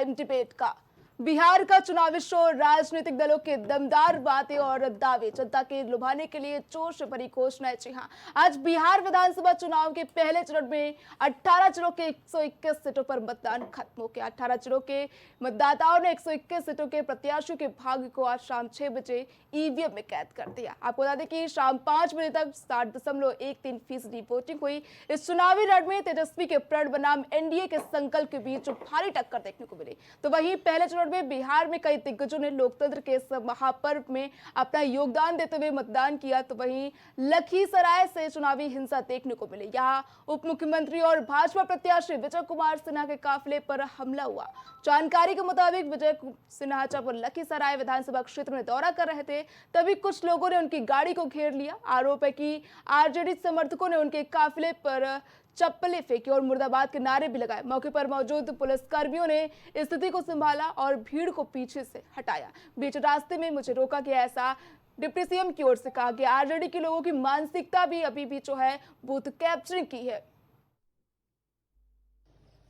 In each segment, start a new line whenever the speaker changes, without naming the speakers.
Debate का बिहार का चुनावी शोर, राजनीतिक दलों के दमदार बातें और दावे, जनता के लुभाने के लिए जोश भरी घोषणाएं। जी हां, आज बिहार विधानसभा चुनाव के पहले चरण में 18 जिलों के 121 सीटों पर मतदान खत्म हो गया। 18 जिलों के मतदाताओं ने 121 सीटों के प्रत्याशियों के भाग्य को आज शाम 6 बजे ईवीएम में कैद कर दिया। आपको बता दें कि शाम 5 बजे तक 60.13% वोटिंग हुई। इस चुनावी रण में तेजस्वी के प्रण बनाम एनडीए के संकल्प के बीच भारी टक्कर देखने को मिली। तो वहीं पहले चरण में बिहार में कई दिग्गजों ने लोकतंत्र के इस महापर्व में अपना योगदान देते हुए मतदान किया। तो वहीं लखीसराय से चुनावी हिंसा देखने को मिली। यहाँ उप मुख्यमंत्री और भाजपा प्रत्याशी विजय कुमार सिन्हा के काफिले पर हमला हुआ। जानकारी के मुताबिक विजय सिन्हा जब लखीसराय विधानसभा क्षेत्र में दौरा कर रहे थे, तभी कुछ लोगों ने उनकी गाड़ी को घेर लिया। आरोप है कि आरजेडी समर्थकों ने उनके काफिले पर चप्पलें फेंकी और मुर्दाबाद के नारे भी लगाए। मौके पर मौजूद पुलिसकर्मियों ने स्थिति को संभाला और भीड़ को पीछे से हटाया। बीच रास्ते में मुझे रोका गया, ऐसा डिप्टी सीएम की ओर से कहा गया। आरजेडी के लोगों की मानसिकता भी अभी भी जो है बूथ कैप्चरिंग की है।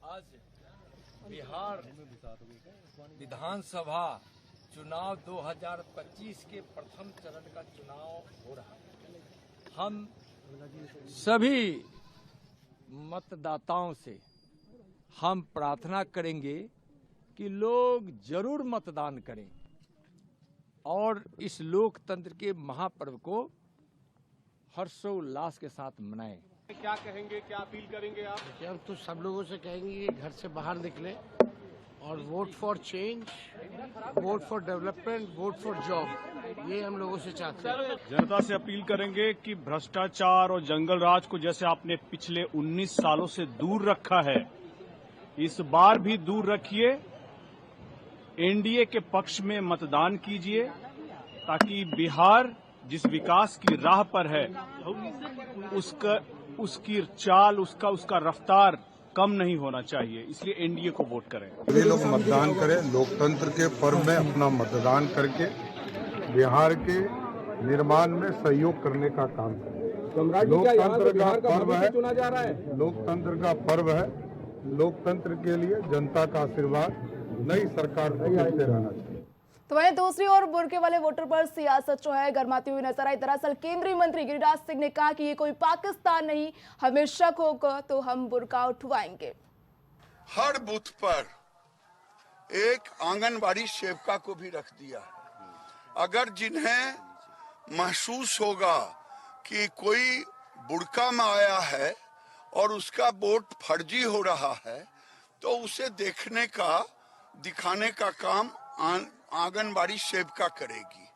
आज बिहार विधानसभा चुनाव 2025 के प्रथम चरण का चुनाव हो रहा है। हम सभी मतदाताओं से हम प्रार्थना करेंगे कि लोग जरूर मतदान करें और इस लोकतंत्र के महापर्व को हर्षोल्लास के साथ मनाएं।
क्या कहेंगे, क्या अपील करेंगे आप?
हम तो सब लोगों से कहेंगे कि घर से बाहर निकले और vote for change, vote for development, vote for job, ये हम लोगों से चाहते हैं।
जनता से अपील करेंगे कि भ्रष्टाचार और जंगल राज को जैसे आपने पिछले 19 सालों से दूर रखा है, इस बार भी दूर रखिए। एनडीए के पक्ष में मतदान कीजिए ताकि बिहार जिस विकास की राह पर है उसकी चाल, उसका रफ्तार कम नहीं होना चाहिए। इसलिए एनडीए को वोट करें।
सभी लोग मतदान करें, लोकतंत्र के पर्व में अपना मतदान करके बिहार के निर्माण में सहयोग करने का काम करें। लोकतंत्र का पर्व है, लोकतंत्र का पर्व है। लोकतंत्र के लिए जनता का आशीर्वाद नई सरकार को मिलते रहना चाहिए।
तो वहीं दूसरी ओर बुर्के वाले वोटर पर सियासत जो है गरमाती हुई नजर आई। दरअसल केंद्रीय मंत्री गिरिराज सिंह ने कहा कि ये कोई पाकिस्तान नहीं, हमें शक होगा तो हम बुर्का उठवाएंगे।
हर बूथ पर एक आंगनबाड़ी सेविका को भी रख दिया। अगर जिन्हें महसूस होगा कि कोई बुर्का में आया है और उसका वोट फर्जी हो रहा है, तो उसे देखने का, दिखाने का काम आंगनबाड़ी सेविका करेगी।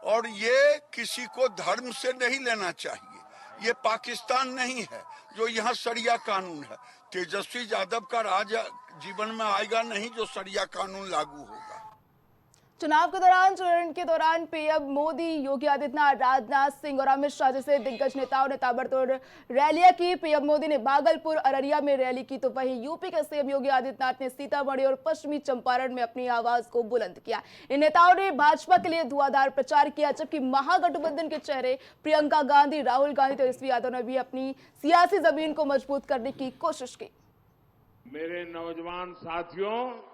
और ये किसी को धर्म से नहीं लेना चाहिए। ये पाकिस्तान नहीं है जो यहाँ शरिया कानून है। तेजस्वी यादव का राज जीवन में आएगा नहीं जो शरिया कानून लागू होगा।
चुनाव के दौरान चरण के दौरान पीएम मोदी, योगी आदित्यनाथ, राजनाथ सिंह और अमित शाह जैसे दिग्गज नेताओं ने ताबड़तोड़ रैलियां की। पीएम मोदी ने भागलपुर, अररिया में रैली की, तो वहीं यूपी के सीएम योगी आदित्यनाथ ने सीतामढ़ी और पश्चिमी चंपारण में अपनी आवाज को बुलंद किया। इन नेताओं ने भाजपा के लिए धुआंधार प्रचार किया, जबकि महागठबंधन के चेहरे प्रियंका गांधी, राहुल गांधी, तेजस्वी यादव ने भी अपनी सियासी जमीन को मजबूत करने की कोशिश की।
मेरे नौजवान साथियों,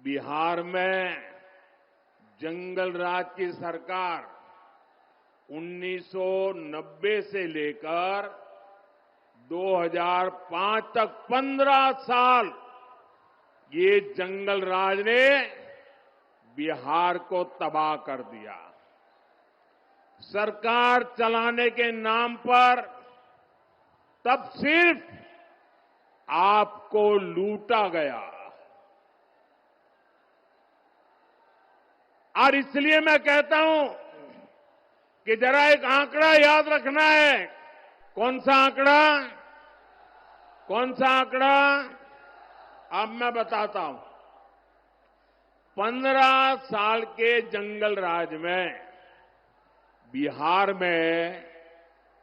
बिहार में जंगल राज की सरकार 1990 से लेकर 2005 तक 15 साल ये जंगल राज ने बिहार को तबाह कर दिया। सरकार चलाने के नाम पर तब सिर्फ आपको लूटा गया। और इसलिए मैं कहता हूं कि जरा एक आंकड़ा याद रखना है। कौन सा आंकड़ा? कौन सा आंकड़ा? अब मैं बताता हूं। 15 साल के जंगल राज में बिहार में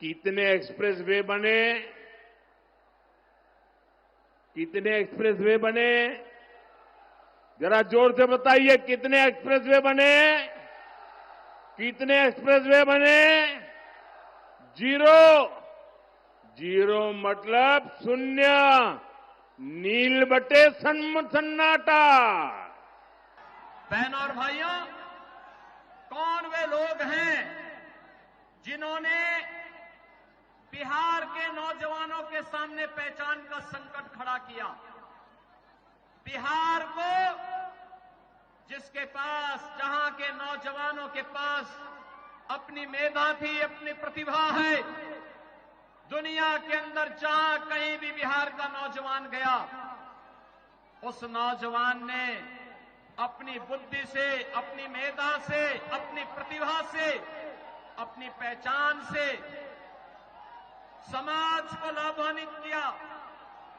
कितने एक्सप्रेसवे बने? कितने एक्सप्रेसवे बने? जरा जोर से बताइए, कितने एक्सप्रेसवे बने? कितने एक्सप्रेसवे बने? जीरो। जीरो मतलब शून्य। नील बटे सन्नाटा।
बहनों और भाइयों, कौन वे लोग हैं जिन्होंने बिहार के नौजवानों के सामने पहचान का संकट खड़ा किया? बिहार को, जिसके पास, जहां के नौजवानों के पास अपनी मेधा थी, अपनी प्रतिभा है, दुनिया के अंदर जहां कहीं भी बिहार का नौजवान गया, उस नौजवान ने अपनी बुद्धि से, अपनी मेधा से, अपनी प्रतिभा से, अपनी पहचान से समाज को लाभान्वित किया।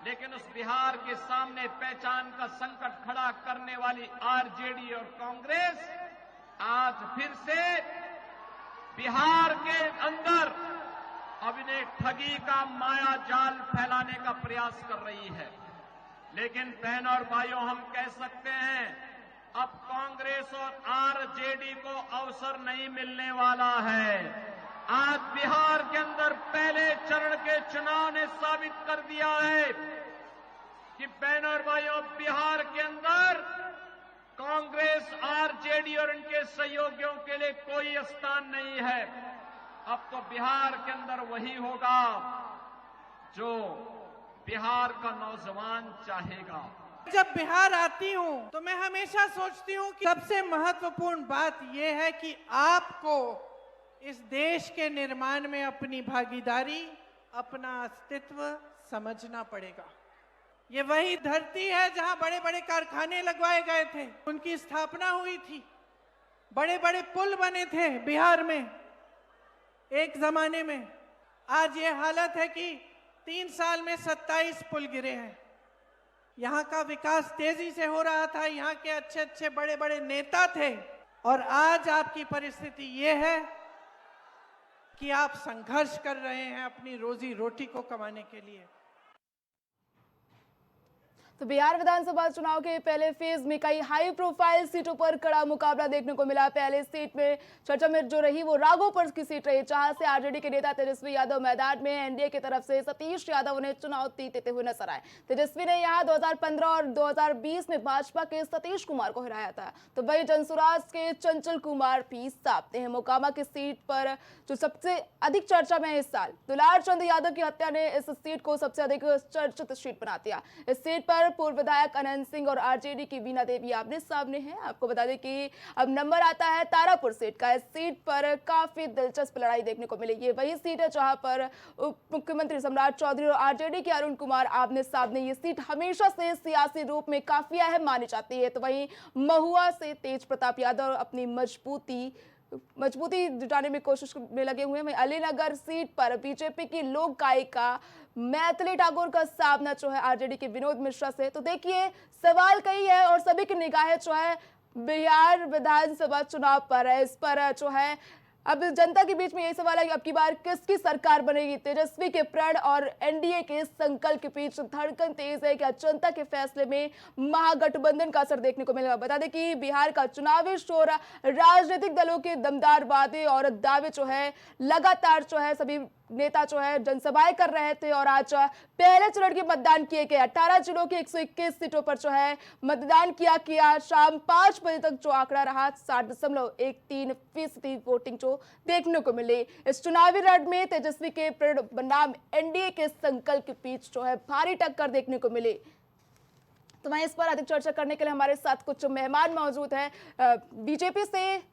लेकिन उस बिहार के सामने पहचान का संकट खड़ा करने वाली आरजेडी और कांग्रेस आज फिर से बिहार के अंदर अभिनय ठगी का माया जाल फैलाने का प्रयास कर रही है। लेकिन बहनों और भाइयों, हम कह सकते हैं अब कांग्रेस और आरजेडी को अवसर नहीं मिलने वाला है। आज बिहार के अंदर पहले चरण के चुनाव ने साबित कर दिया है कि बहनों और भाइयों, बिहार के अंदर कांग्रेस, आरजेडी और उनके सहयोगियों के लिए कोई स्थान नहीं है। अब तो बिहार के अंदर वही होगा जो बिहार का नौजवान चाहेगा।
जब बिहार आती हूं तो मैं हमेशा सोचती हूं कि सबसे महत्वपूर्ण बात यह है कि आपको इस देश के निर्माण में अपनी भागीदारी, अपना अस्तित्व समझना पड़ेगा। ये वही धरती है जहां बड़े बड़े कारखाने लगवाए गए थे, उनकी स्थापना हुई थी, बड़े बड़े पुल बने थे बिहार में एक जमाने में। आज ये हालत है कि 3 साल में 27 पुल गिरे हैं। यहाँ का विकास तेजी से हो रहा था, यहाँ के अच्छे अच्छे बड़े बड़े नेता थे, और आज आपकी परिस्थिति ये है कि आप संघर्ष कर रहे हैं अपनी रोजी रोटी को कमाने के लिए।
तो बिहार विधानसभा चुनाव के पहले फेज में कई हाई प्रोफाइल सीटों पर कड़ा मुकाबला देखने को मिला। पहले सीट में चर्चा में जो रही वो राघोपुर की सीट रही, जहां से आरजेडी के नेता तेजस्वी यादव मैदान में एनडीए की तरफ से सतीश यादव ने चुनाव जीतते हुए नजर आए। तेजस्वी ने यहां 2015 और 2020 में भाजपा के सतीश कुमार को हराया था। तो वही जनसुराज के चंचल कुमार भी सामने हैं। मोकामा की सीट पर जो सबसे अधिक चर्चा में है इस साल, दुलार चंद यादव की हत्या ने इस सीट को सबसे अधिक चर्चित सीट बना दिया। इस सीट पर पूर्व विधायक अनंत सिंह और आरजेडी की बीना देवी आमने सामने हैं। आपको बता दें कि अब नंबर आता है तारापुर सीट का। इस सीट पर काफी दिलचस्प लड़ाई देखने को मिली। ये वही सीट है जहां पर उप मुख्यमंत्री सम्राट चौधरी और आरजेडी के अरुण कुमार आमने सामने। ये सीट हमेशा से सियासी रूप में काफी अहम मानी जाती है। तो वहीं महुआ से तेज प्रताप यादव अपनी मजबूती जुटाने में कोशिश में लगे हुए हैं। अलीनगर सीट पर बीजेपी की लोक गायिका मैथिली ठाकुर का सामना जो है आरजेडी के विनोद मिश्रा से। तो देखिए, सवाल कई है और सभी की निगाहें जो है बिहार विधानसभा चुनाव पर है। इस पर जो है अब जनता के बीच में यही सवाल है कि अब की बार किसकी सरकार बनेगी। तेजस्वी के प्रण और एनडीए के संकल्प के बीच धड़कन तेज है। क्या जनता के फैसले में महागठबंधन का असर देखने को मिलेगा? बता दें कि बिहार का चुनावी शोर राजनीतिक दलों के दमदार वादे और दावे जो है लगातार जो है सभी नेता जो है जनसभाएं कर रहे थे। और आज पहले चरण के मतदान किए गए 18 जिलों की 121 सीटों पर जो है मतदान किया। शाम 5 बजे तक जो आंकड़ा रहा 60.13% वोटिंग जो देखने को मिली। इस चुनावी रण में तेजस्वी के बनाम एनडीए के संकल्प के बीच जो है भारी टक्कर देखने को मिली। तो वहीं इस पर अधिक चर्चा करने के लिए हमारे साथ कुछ मेहमान मौजूद हैं। बीजेपी से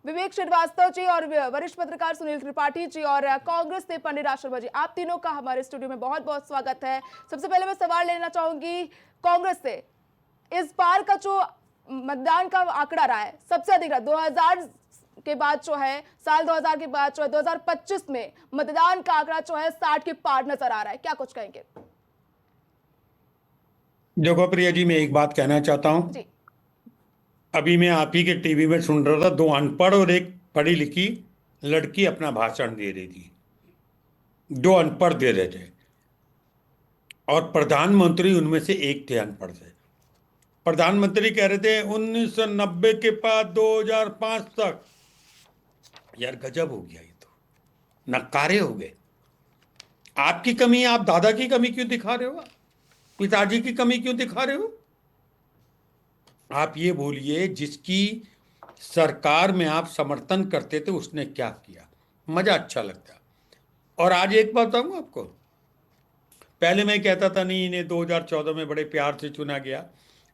विवेक श्रीवास्तव जी और वरिष्ठ पत्रकार सुनील त्रिपाठी जी और कांग्रेस से पंडित शर्मा जी, आप तीनों का हमारे स्टूडियो में बहुत बहुत स्वागत है। सबसे पहले मैं सवाल लेना चाहूंगी कांग्रेस से। इस बार का जो मतदान का आंकड़ा रहा है सबसे अधिक रहा 2000 के बाद जो है, साल 2000 के बाद जो है 2025 में मतदान का आंकड़ा जो है 60 के पार नजर आ रहा है। क्या कुछ कहेंगे?
देखो प्रिया जी, मैं एक बात कहना चाहता हूँ। अभी मैं आप ही के टीवी में सुन रहा था, 2 अनपढ़ और एक पढ़ी लिखी लड़की अपना भाषण दे रही थी। 2 अनपढ़ दे रहे थे और प्रधानमंत्री उनमें से एक थे अनपढ़ से। प्रधानमंत्री कह रहे थे 1990 के बाद 2005 तक। यार गजब हो गया, ये तो नकारे हो गए। आपकी कमी, आप दादा की कमी क्यों दिखा रहे हो? पिताजी की कमी क्यों दिखा रहे हो? आप ये बोलिए, जिसकी सरकार में आप समर्थन करते थे उसने क्या किया, मजा अच्छा लगता। और आज एक बात बताऊं आपको, पहले मैं कहता था नहीं, इन्हें 2014 में बड़े प्यार से चुना गया।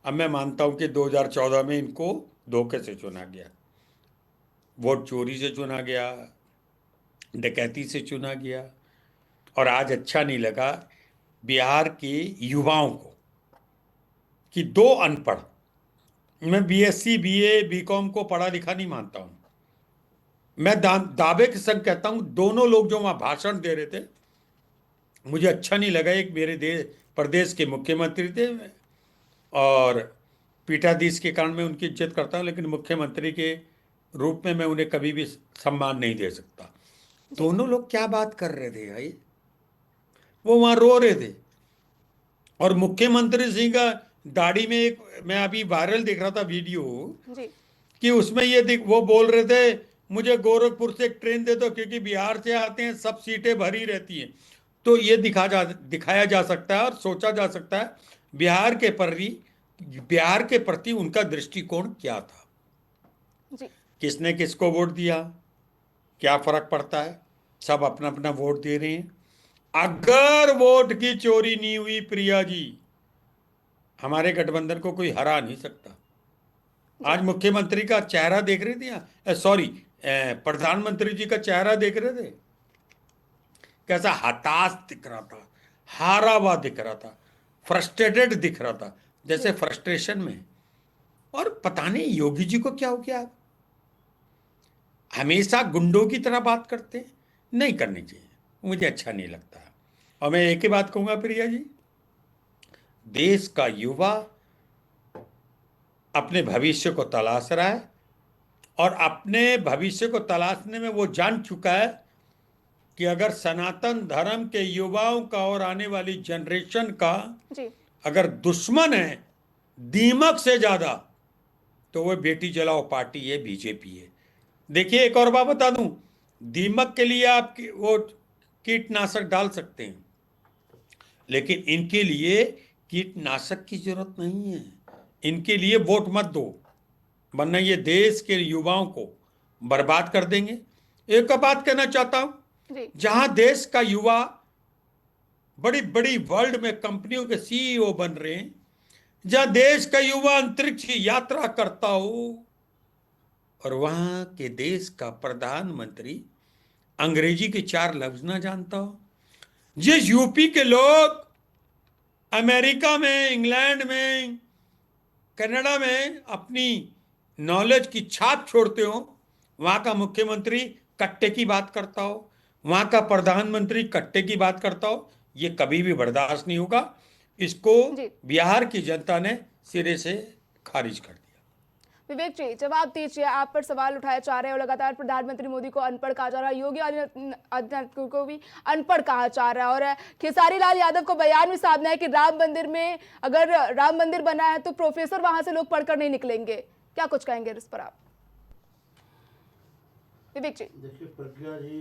अब मैं मानता हूं कि 2014 में इनको धोखे से चुना गया, वोट चोरी से चुना गया, डकैती से चुना गया। और आज अच्छा नहीं लगा बिहार के युवाओं को कि दो अनपढ़, मैं बीएससी बीए बीकॉम को पढ़ा लिखा नहीं मानता हूं, मैं दावे के संग कहता हूं, दोनों लोग जो वहां भाषण दे रहे थे मुझे अच्छा नहीं लगा। एक मेरे प्रदेश के मुख्यमंत्री थे और पीठाधीश के कारण मैं उनकी इज्जत करता हूं, लेकिन मुख्यमंत्री के रूप में मैं उन्हें कभी भी सम्मान नहीं दे सकता। दोनों लोग क्या बात कर रहे थे भाई, वो वहां रो रहे थे। और मुख्यमंत्री सिंह का दाढ़ी में एक, मैं अभी वायरल देख रहा था वीडियो
जी।
कि उसमें वो बोल रहे थे मुझे गोरखपुर से एक ट्रेन दे दो क्योंकि बिहार से आते हैं, सब सीटें भरी रहती हैं। तो ये दिखाया जा सकता है और सोचा जा सकता है बिहार के प्रति उनका दृष्टिकोण क्या था।
जी।
किसने किसको वोट दिया, क्या फर्क पड़ता है, सब अपना अपना वोट दे रहे हैं। अगर वोट की चोरी नहीं हुई प्रिया जी, हमारे गठबंधन को कोई हरा नहीं सकता। आज मुख्यमंत्री का चेहरा देख रहे थे, सॉरी प्रधानमंत्री जी का चेहरा देख रहे थे, कैसा हताश दिख रहा था, हारा हुआ दिख रहा था, फ्रस्ट्रेटेड दिख रहा था, जैसे फ्रस्ट्रेशन में। और पता नहीं योगी जी को क्या हो गया, हमेशा गुंडों की तरह बात करते हैं, नहीं करनी चाहिए, मुझे अच्छा नहीं लगता। और मैं एक ही बात कहूंगा प्रिया जी, देश का युवा अपने भविष्य को तलाश रहा है और अपने भविष्य को तलाशने में वो जान चुका है कि अगर सनातन धर्म के युवाओं का और आने वाली जनरेशन का
जी।
अगर दुश्मन है दीमक से ज्यादा, तो वो बेटी जलाओ पार्टी है, बीजेपी है। देखिए एक और बात बता दूं, दीमक के लिए आप वो कीटनाशक डाल सकते हैं, लेकिन इनके लिए कीटनाशक की जरूरत नहीं है। इनके लिए वोट मत दो, वरना ये देश के युवाओं को बर्बाद कर देंगे। एक बात कहना चाहता हूं, जहां देश का युवा बड़ी बड़ी वर्ल्ड में कंपनियों के सीईओ बन रहे हैं, जहां देश का युवा अंतरिक्ष की यात्रा करता हो, और वहां के देश का प्रधानमंत्री अंग्रेजी के 4 लफ्ज ना जानता हो, जिस यूपी के लोग अमेरिका में, इंग्लैंड में, कनाडा में अपनी नॉलेज की छाप छोड़ते हो, वहां का मुख्यमंत्री कट्टे की बात करता हो, वहां का प्रधानमंत्री कट्टे की बात करता हो, ये कभी भी बर्दाश्त नहीं होगा। इसको बिहार की जनता ने सिरे से खारिज कर दिया।
विवेक जी, जवाब दीजिए, आप पर सवाल उठाए जा रहे हैं और लगातार प्रधानमंत्री मोदी को अनपढ़ कहा जा रहा है, योगी आदित्यनाथ को भी अनपढ़ कहा जा रहा है, और खेसारी लाल यादव को बयान में सामना है कि राम मंदिर में, अगर राम मंदिर बना है तो प्रोफेसर वहां से लोग पढ़कर नहीं निकलेंगे। क्या कुछ कहेंगे इस पर आप? विवेक जी।
देखिए प्रज्ञा जी,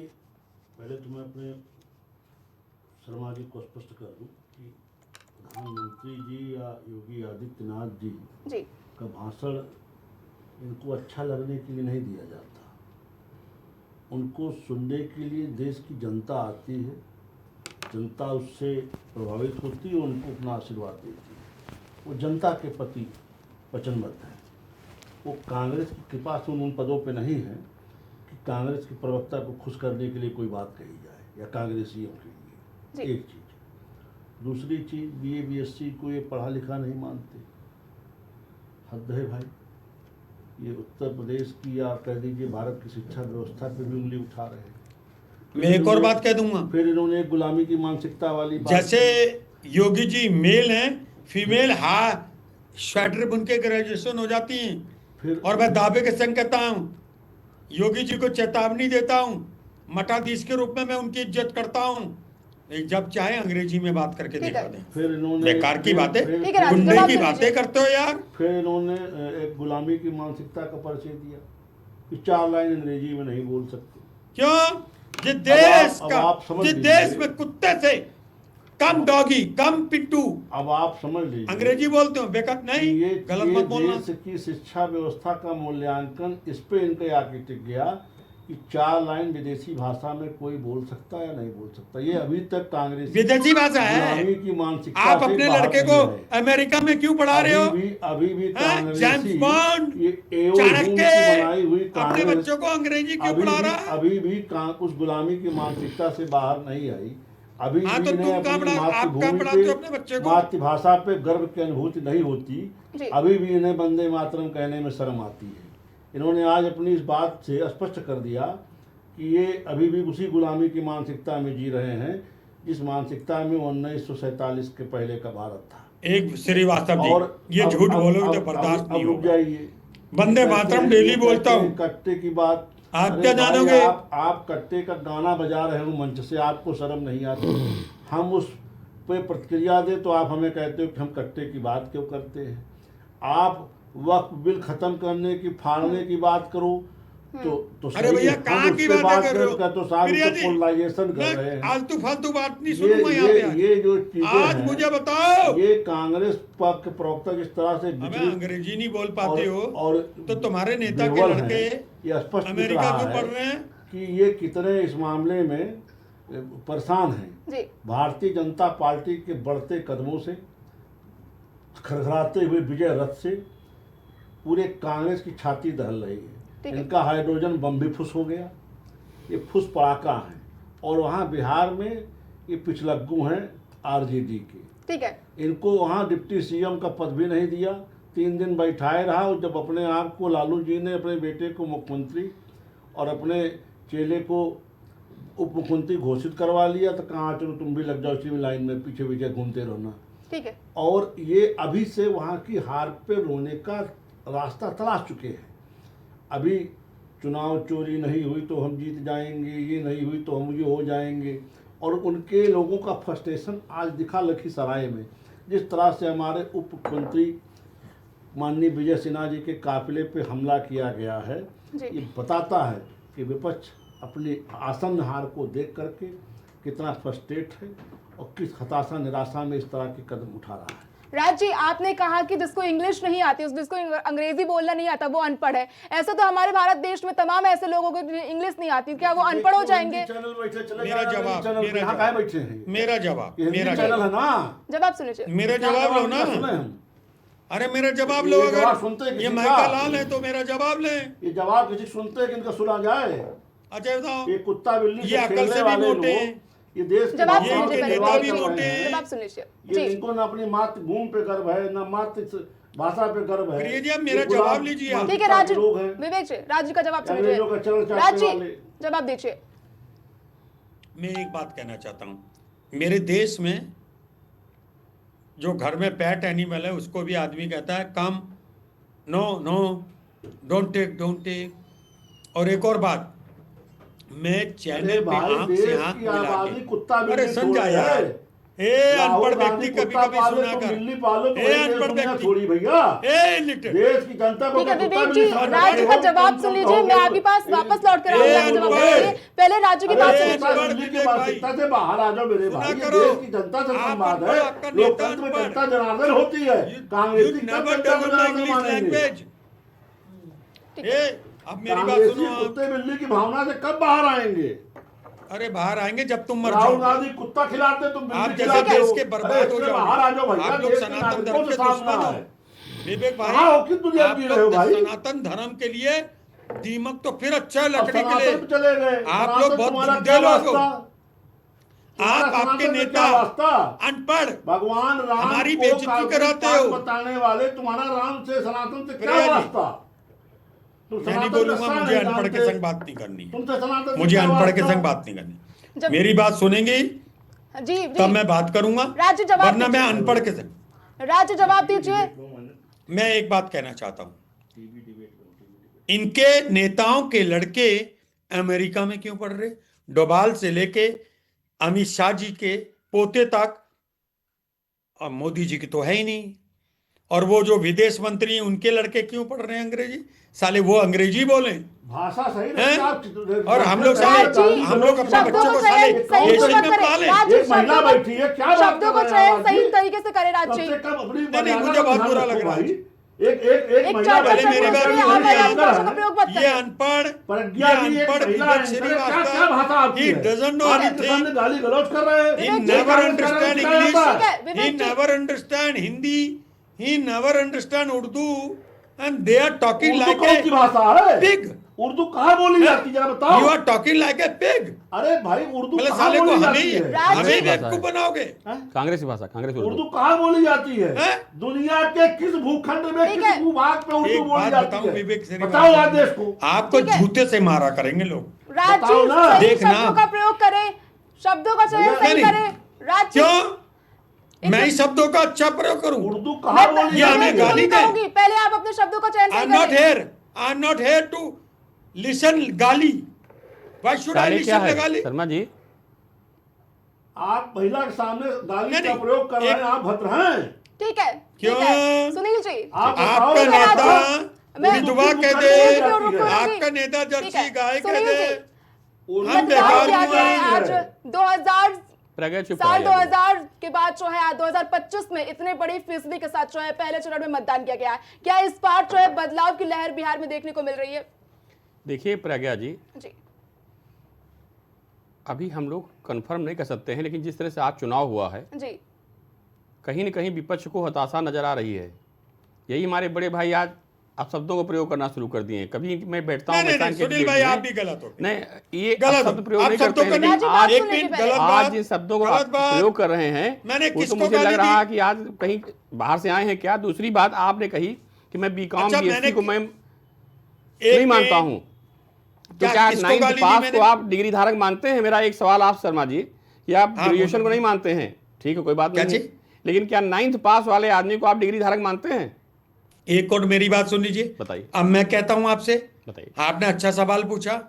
पहले तो मैं अपने शर्मा जी को स्पष्ट कर दूं कि प्रधानमंत्री जी या योगी आदित्यनाथ जी का भाषण इनको अच्छा लगने के लिए नहीं दिया जाता, उनको सुनने के लिए देश की जनता आती है, जनता उससे प्रभावित होती है, उनको अपना आशीर्वाद देती है, वो जनता के प्रति वचनबद्ध है। वो कांग्रेस की कृपा से उन पदों पे नहीं है कि कांग्रेस के प्रवक्ता को खुश करने के लिए कोई बात कही जाए या कांग्रेसियों के लिए। एक चीज़। दूसरी चीज़, बीए बीएससी को ये पढ़ा लिखा नहीं मानते, हद है भाई। ये उत्तर प्रदेश की या कह दीजिए भारत की शिक्षा व्यवस्था पे भी उंगली उठा रहे हैं।
मैं एक और बात कह दूंगा,
फिर इन्होंने गुलामी की मानसिकता वाली बात,
जैसे योगी जी मेल हैं, फीमेल स्वेटर बुन के ग्रेजुएशन हो जाती हैं, और मैं दावे के संग कहता हूं, योगी जी को चेतावनी देता हूं, मठाधीश के रूप में मैं उनकी इज्जत करता हूं, जब चाहे अंग्रेजी में बात करके दिखा दें।
फिर इन्होंने
बेकार की बातें, गुंडे की बातें करते हो यार।
फिर इन्होंने एक गुलामी की मानसिकता का परिचय दिया कि 4 लाइन अंग्रेजी में नहीं बोल सकते।
क्यों? जिस देश में कुत्ते से कम डॉगी, कम पिट्टू।
अब आप समझ लीजिए
अंग्रेजी बोलते हो बेकार नहीं,
ये
गलत मत बोलना।
देश की शिक्षा व्यवस्था का मूल्यांकन इस पे इनका आर्किटेक्ट गया कि 4 लाइन विदेशी भाषा में कोई बोल सकता है या नहीं बोल सकता। ये अभी तक कांग्रेस
विदेशी भाषा है।
गुलामी की मानसिकता
आप
से
अपने
बाहर
लड़के
नहीं
को
है।
अमेरिका में क्यों पढ़ा रहे हो?
अभी भी
जेम्स
कांग्रेसी
बॉन्ड,
ये एओ
चाणक्य
की बनाई हुई
अपने
कांग्रेस
बच्चों को अंग्रेजी क्यों पढ़ा रहा है?
अभी भी उस गुलामी की मानसिकता से बाहर नहीं आई। अभी
हाँ,
भी
तो
इन्हें
तुम कहाँ
अपनी
पढ़ा- आप कहाँ पढ़ाते हो अपने बच्चे को?
मातृभाषा पे गर्व की अनुभूति नहीं होती।
जी।
अभी भी इन्हें वंदे मातरम कहने में शर्म आती है। इन्होंने आज अपनी इस बात से स्पष्ट कर दिया कि ये अभी भी उसी गुलामी की मानसिकता में जी रहे हैं जिस मानसिकता में 1947 के पहले का भारत था।
एक श्रीवास्तव जी,
और
ये
अब-
झूठ
अब-
बोलोगे तो
अब-
बर्दाश्त
अब
नहीं
रुक
होगा।
जाइए।
वंदे
कहते
मातरम
हैं-
डेली
ये
बोलता
कहते हैं
हूँ।
कट्टे की बात।
आप
अरे
क्या
भाई,
जानोगे?
आप कट्टे का गाना बजा रहे हो मंच से, आपको शर्म नहीं आती? हम उस पे प्रतिक्रिया दे तो आप हमें कहते हो कि हम कट्टे की बात क्यों करते हैं। आप वक्फ बिल खत्म करने की, फाड़ने की बात करो तो
अरे
सही
भैया
है। हम
कहाँ
उस
की
पे
बातें कर रहे
का
हो?
तो साहब
प्रिया
तो
जी,
पोलराइजेशन कर रहे
मैं
हैं।
आलतू फालतू बात नहीं सुनूंगा यहाँ पे आज।
ये जो चीजें
आज
हैं,
मुझे बताओ,
ये कांग्रेस पक्ष के प्रवक्ता जिस तरह से
अबे
विचलित
अंग्रेजी नहीं बोल पाते हो
और
तो तुम्हारे नेता के
बेवल हैं।
लड़के
ये स्पष्ट दिख
अमेरिका
रहा
क्यों
है
पढ़ रहे हैं?
कि ये कितने इस मामले में परेशान हैं।
जी।
भारतीय जनता पार्टी के बढ़ते कदमों से, खरखराते हुए विजय रथ से पूरे कांग्रेस की छाती दहल रही
ठीक
है।
है।
इनका हाइड्रोजन बम भी फुस हो गया। ये फुस पड़ाका है। और वहाँ बिहार में ये पिछलग्गू हैं आरजेडी के।
ठीक है।
इनको वहाँ डिप्टी सीएम का पद भी नहीं दिया, 3 दिन बैठाए रहा। और जब अपने आप को लालू जी ने अपने बेटे को मुख्यमंत्री और अपने चेले को उप मुख्यमंत्री घोषित करवा लिया तो कहाँ चलो तुम भी लग जाओ इसी लाइन में, पीछे पीछे घूमते रहना।
ठीक है।
और ये अभी से वहाँ की हार पे रोने का रास्ता तलाश चुके हैं। अभी चुनाव चोरी नहीं हुई तो हम जीत जाएंगे, ये नहीं हुई तो हम ये हो जाएंगे। और उनके लोगों का फ्रस्ट्रेशन आज दिखा लखीसराय में, जिस तरह से हमारे उप मुख्यमंत्री माननीय विजय सिन्हा जी के काफिले पे हमला किया गया है। ये बताता है कि विपक्ष अपनी आसन्न हार को देख करके कितना फ्रस्ट्रेट है और किस हताशा निराशा में इस तरह के कदम उठा रहा है।
राज जी, आपने कहा कि जिसको इंग्लिश नहीं आती, जिसको अंग्रेजी बोलना नहीं आता, वो अनपढ़ है। ऐसा तो हमारे भारत देश में तमाम ऐसे लोगों को इंग्लिश नहीं आती, क्या वो अनपढ़ हो जाएंगे?
मेरा जवाब
चैनल है ना,
जवाब सुनिए।
मेरा जवाब लो ना। अरे मेरा जवाब लो। अगर ये महका लाल है तो मेरा जवाब ले।
ये जवाब किसी सुनते हैं कि इनका सुना जाए।
अच्छा बताओ,
ये कुत्ता बिल्ली
ये अकल से भी मोटे हैं।
ये देश के
जवाब
भाषाओं
सुनिए
के
पहले,
जवाब
भी
कर
मोटे
रहे
हैं।
हैं।
जवाब सुनिए
ये
जी।
इनको न अपनी मातृभूमि पे गर्व है, न मातृ भाषा पे गर्व है।
प्रिय जी, अब मेरा
ये गुलाम
जवाब लीजिए आप।
ठीक है राज,
लोग हैं।
विवेक जी, राज जी का जवाब सुनिए।
अंग्रेजों का चलन
राज
चाटने
जी,
वाले।
जवाब दीजिए।
मैं एक बात कहना चाहता हूँ, मेरे देश में जो घर में पेट एनिमल है उसको भी आदमी कहता है कम, नो नो, डोंट टेक। और एक और बात, मैं चैनल पे आंख से आंख मिला के, अरे समझा यार, ए अनपढ़ व्यक्ति कभी कभी सुना कर, ए अनपढ़ व्यक्ति
छोड़ी भैया,
ए लिटिल
देश की जनता को
ठीक है विवेक जी, राज जी का जवाब सुन लीजिए। मैं आपके पास वापस लौट कर आऊंगा जवाब देने के लिए। पहले राजू की बात सुन लीजिए।
मानसिकता से बाहर आ जाओ मेरे भाई। ये देश की जनता से संवाद है। लोकतंत्र में जनता जनार्दन होती है। कांग्रेस की जनता जनार्दन मानेंगे।
अब मेरी बात
कांग्रेसी
सुनो आप।
कुत्ते बिल्ली की भावना से कब बाहर आएंगे?
अरे बाहर आएंगे जब तुम मर
राहुल
जाओ।
गांधी कुत्ता खिलाते, तुम
आप
बिल्ली
जैसे
खिलाते हो।
देश के बर्बाद
अरे
हो
इससे
जाओ।
बाहर आ जाओ भैया।
आप लोग
देश के
सनातन
नागरिकों
धर्म
से
के
सामना
दुश्मन हो।
है।
विवेक भाई,
कहाँ हो किस दुनिया
आप
जी रहे हो
लोग
भाई?
सनातन धर्म के लिए दीमक तो फिर अच्छा है लकड़ी के
सनातन
लिए।
पे चले गए।
आप
सनातन
लोग बहुत
तुम्हारा
बुद्धे
क्या
लोग हो।
वास्ता?
आप
तुम्हारा
आपके
सनातन में
नेता
क्या वास्ता?
अनपढ़,
भगवान राम
हमारी
को
बेइज्जती
काल्पनिक
कराते
बात
हो।
बताने वाले तुम्हारा राम से सनातन से क्या
प्रिया जी,
वास्ता? तुम
मैं नहीं
सनातन
बोलूंगा,
का
मुझे
नहीं
अनपढ़ के
जानते।
संग बात नहीं करनी है।
तुमसे सनातन से
मुझे
क्या
अनपढ़ के
वास्ता?
संग बात नहीं करनी।
जब-
मेरी बात सुनेंगे
जी
तब
जी,
मैं बात करूंगा,
राजू जवाब
वरना मैं
दीजिए।
अनपढ़ के संग।
राज जवाब दीजिए।
मैं एक बात कहना चाहता हूं, इनके नेताओं के लड़के अमेरिका में क्यों पढ़ रहे? डोभाल से लेके अमित शाह जी के पोते तक, और मोदी जी की तो है ही नहीं। और वो जो विदेश मंत्री हैं उनके लड़के क्यों पढ़ रहे हैं अंग्रेजी? साले वो अंग्रेजी बोले
भाषा सही
हैं?
नहीं।
और हम लोग अपने बच्चों को साले एशियन में पढ़ा ले।
एक महिला बैठी है, क्या बात
शब्दों को
कर रहे हैं
चयन
आप
सही
जी?
तरीके से करे राज
कम
जी।
से कम अपनी
नहीं, मुझे बहुत बुरा लग रहा है।
एक महिला
चर्चा
बैठी
मेरी
है,
बात
ये
सुनिए,
अनपढ़
भाषा का
है।
प्रयोग मत
ये
करें।
अनपढ़
प्रज्ञा जी, एक महिला
विवेक
है,
श्रीवास्तव,
क्या भाषा आपकी
he
है?
doesn't know
आप
anything.
के सामने गाली गलौज कर रहे हैं।
He
Vivek
never
ji,
understand
क्या
English.
होता है?
विवेक
He
ji.
never understand Hindi. He never understand Urdu. And they are talking
Urdu
like
कौन सी
a
भाषा है?
pig.
उर्दू कहाँ बोली जाती है, जरा बताओ।
You are talking like a pig.
अरे भाई, उर्दू
मतलब
कहाँ
साले को
बोली
हमें
जाती है?
राज
हमें
जी।
बेवकूफ बनाओगे?
कांग्रेस की भाषा, कांग्रेस
उर्दू कहाँ बोली जाती है?
हैं?
दुनिया के किस भूखंड में,
ठीक
किस
है।
भूभाग पे उर्दू
एक
बोली
बात
जाती
बताऊं
है?
विवेक श्रीवास्तव,
बताओ आज देश को।
आपको
ठीक है।
जूते से मारा करेंगे लोग।
राज जी,
बताओ ना।
सही
देखना।
शब्दों का प्रयोग करें, शब्दों का चयन सही
नहीं।
करें। राज जी,
क्यों? मैं ही शब्दों का अच्छा प्रयोग करूं?
उर्दू कहाँ बोली
ये
जाती
हमें
है?
गाली
नहीं
दे।
कहूंगी, पहले आप अपने शब्दों का चयन
आई
सही
एम नॉट
करें।
Here, I am not here to listen गाली। व्हाई शुड आई
साले क्या
लिसन
है
गाली?
शर्मा जी?
आप महिला के सामने गाली
नहीं,
का प्रयोग कर रहे हैं,
एक-
आप भद्र हैं।
ठीक है,
क्यों?
ठीक है। सुनील जी,
आप
आपका
बताओ,
नेता
मैं-
पूरी दुआ कह
मैं-
दे,
मैं-
मैं-
आपका नेता
ठीक
जर्सी
है,
गाय कह
सुनील
दे।
जी,
उर्दू
हम
मतदान
बेकार
किया
हुए
गया है
हैं।
आज 2000
प्रज्ञा चुप
साल
कराइए।
2000 के बाद जो है आज 2025 में इतने बड़ी फीसदी के साथ जो है पहले चरण में मतदान किया गया है। क्या इस बार जो है बदलाव की लहर बिहार में देखने को मिल रही है?
देखिए प्रज्ञा जी,
जी,
अभी हम लोग कंफर्म नहीं कर सकते हैं, लेकिन जिस तरह से आज चुनाव हुआ है,
जी,
कहीं न कहीं विपक्ष को हताशा नजर आ रही है। यही हमारे बड़े भाई आज आप शब्दों का प्रयोग करना शुरू कर दिए हैं। कभी मैं बैठता हूँ
नहीं,
मैदान के
सुनील
डिबेट
भाई
में।
आप भी गलत हो।
नहीं, ये
गलत
आप
हो।
शब्द प्रयोग
आप
नहीं करते
शब्दों
हैं,
का
लेकिन
नहीं-
आज
एक मिनट, गलत
आज
बात,
जिन शब्दों का
गलत बात।
प्रयोग कर रहे हैं
मैंने
वो तो
किसको
मुझे लग
गाली
रहा
दी?
कि आज कहीं बाहर से आए हैं क्या। दूसरी बात आपने कही कि मैं बीकॉम
अच्छा,
बीएससी
मैंने
को मैं
एक
नहीं मानता
मिनट,
हूँ। तो क्या
किसको
9th
गाली दी
पास
मैंने?
को आप डिग्री धारक मानते हैं? मेरा एक सवाल आप शर्मा जी, कि आप
हाँ,
ग्रेजुएशन को
बोलो।
नहीं मानते हैं, ठीक है कोई बात
क्या
नहीं है।
चीज?
लेकिन क्या 9th पास वाले आदमी को आप डिग्री धारक मानते हैं?
एक और मेरी बात सुन लीजिए।
बताइए।
अब मैं कहता हूं आपसे,
बताइए।
आपने अच्छा सवाल पूछा।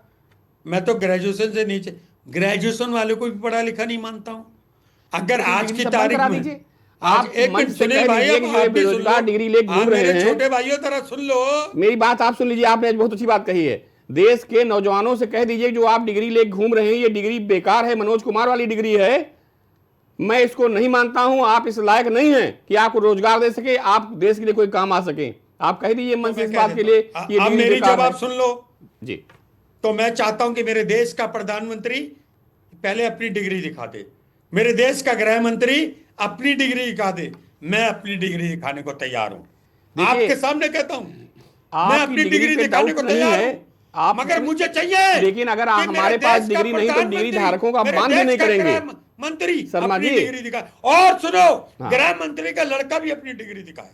मैं तो ग्रेजुएशन से नीचे, ग्रेजुएशन वाले को भी पढ़ा लिखा नहीं मानता हूं। अगर आज
डिग्री
की
से बंद
तारीख
करा
में
दीजिए।
आज
आप
एक
मंच
मिनट
से
सुनील
कह
भाई,
दीजिए
अब
कि
आप
ये
भी सुन
बेरोजगार
लो।
डिग्री लेके घूम
आप
रहे
मेरे
हैं।
छोटे भाइयों तरह सुन लो।
मेरी बात आप सुन लीजिए, आपने आज बहुत अच्छी बात कही है। देश के नौजवानों से कह दीजिए जो आप डिग्री लेके घूम रहे हैं, ये डिग्री बेकार है, मनोज कुमार वाली डिग्री है, मैं इसको नहीं मानता हूं। आप इस लायक नहीं हैं कि आपको रोजगार दे सके, आप देश के लिए कोई काम आ सके। आप कह दीजिए मन से इस बात के लिए कि ये
अब
डिग्री
मेरी
बेकार
जवाब
है।
सुन लो।
जी,
तो मैं चाहता हूं कि मेरे देश का प्रधानमंत्री पहले अपनी डिग्री दिखा दे, मेरे देश का गृह मंत्री अपनी डिग्री दिखा दे। मैं अपनी डिग्री दिखाने को तैयार हूं,
देखिए,
आपके सामने कहता हूं। मैं
आपकी
अपनी
डिग्री
डिग्री
पे
दिखाने
डाउट
को
नहीं
तैयार
है।
हूं,
आप
मगर मुझे चाहिए।
लेकिन अगर
कि मेरे
हमारे पास
देश का
डिग्री नहीं तो डिग्री
प्रधानमंत्री,
धारकों का
मेरे
मान भी
देश
नहीं
का
करेंगे।
गृह मंत्री
शर्मा
अपनी
जी।
डिग्री दिखाए। और सुनो,
हाँ।
गृह मंत्री का लड़का भी अपनी डिग्री दिखाए।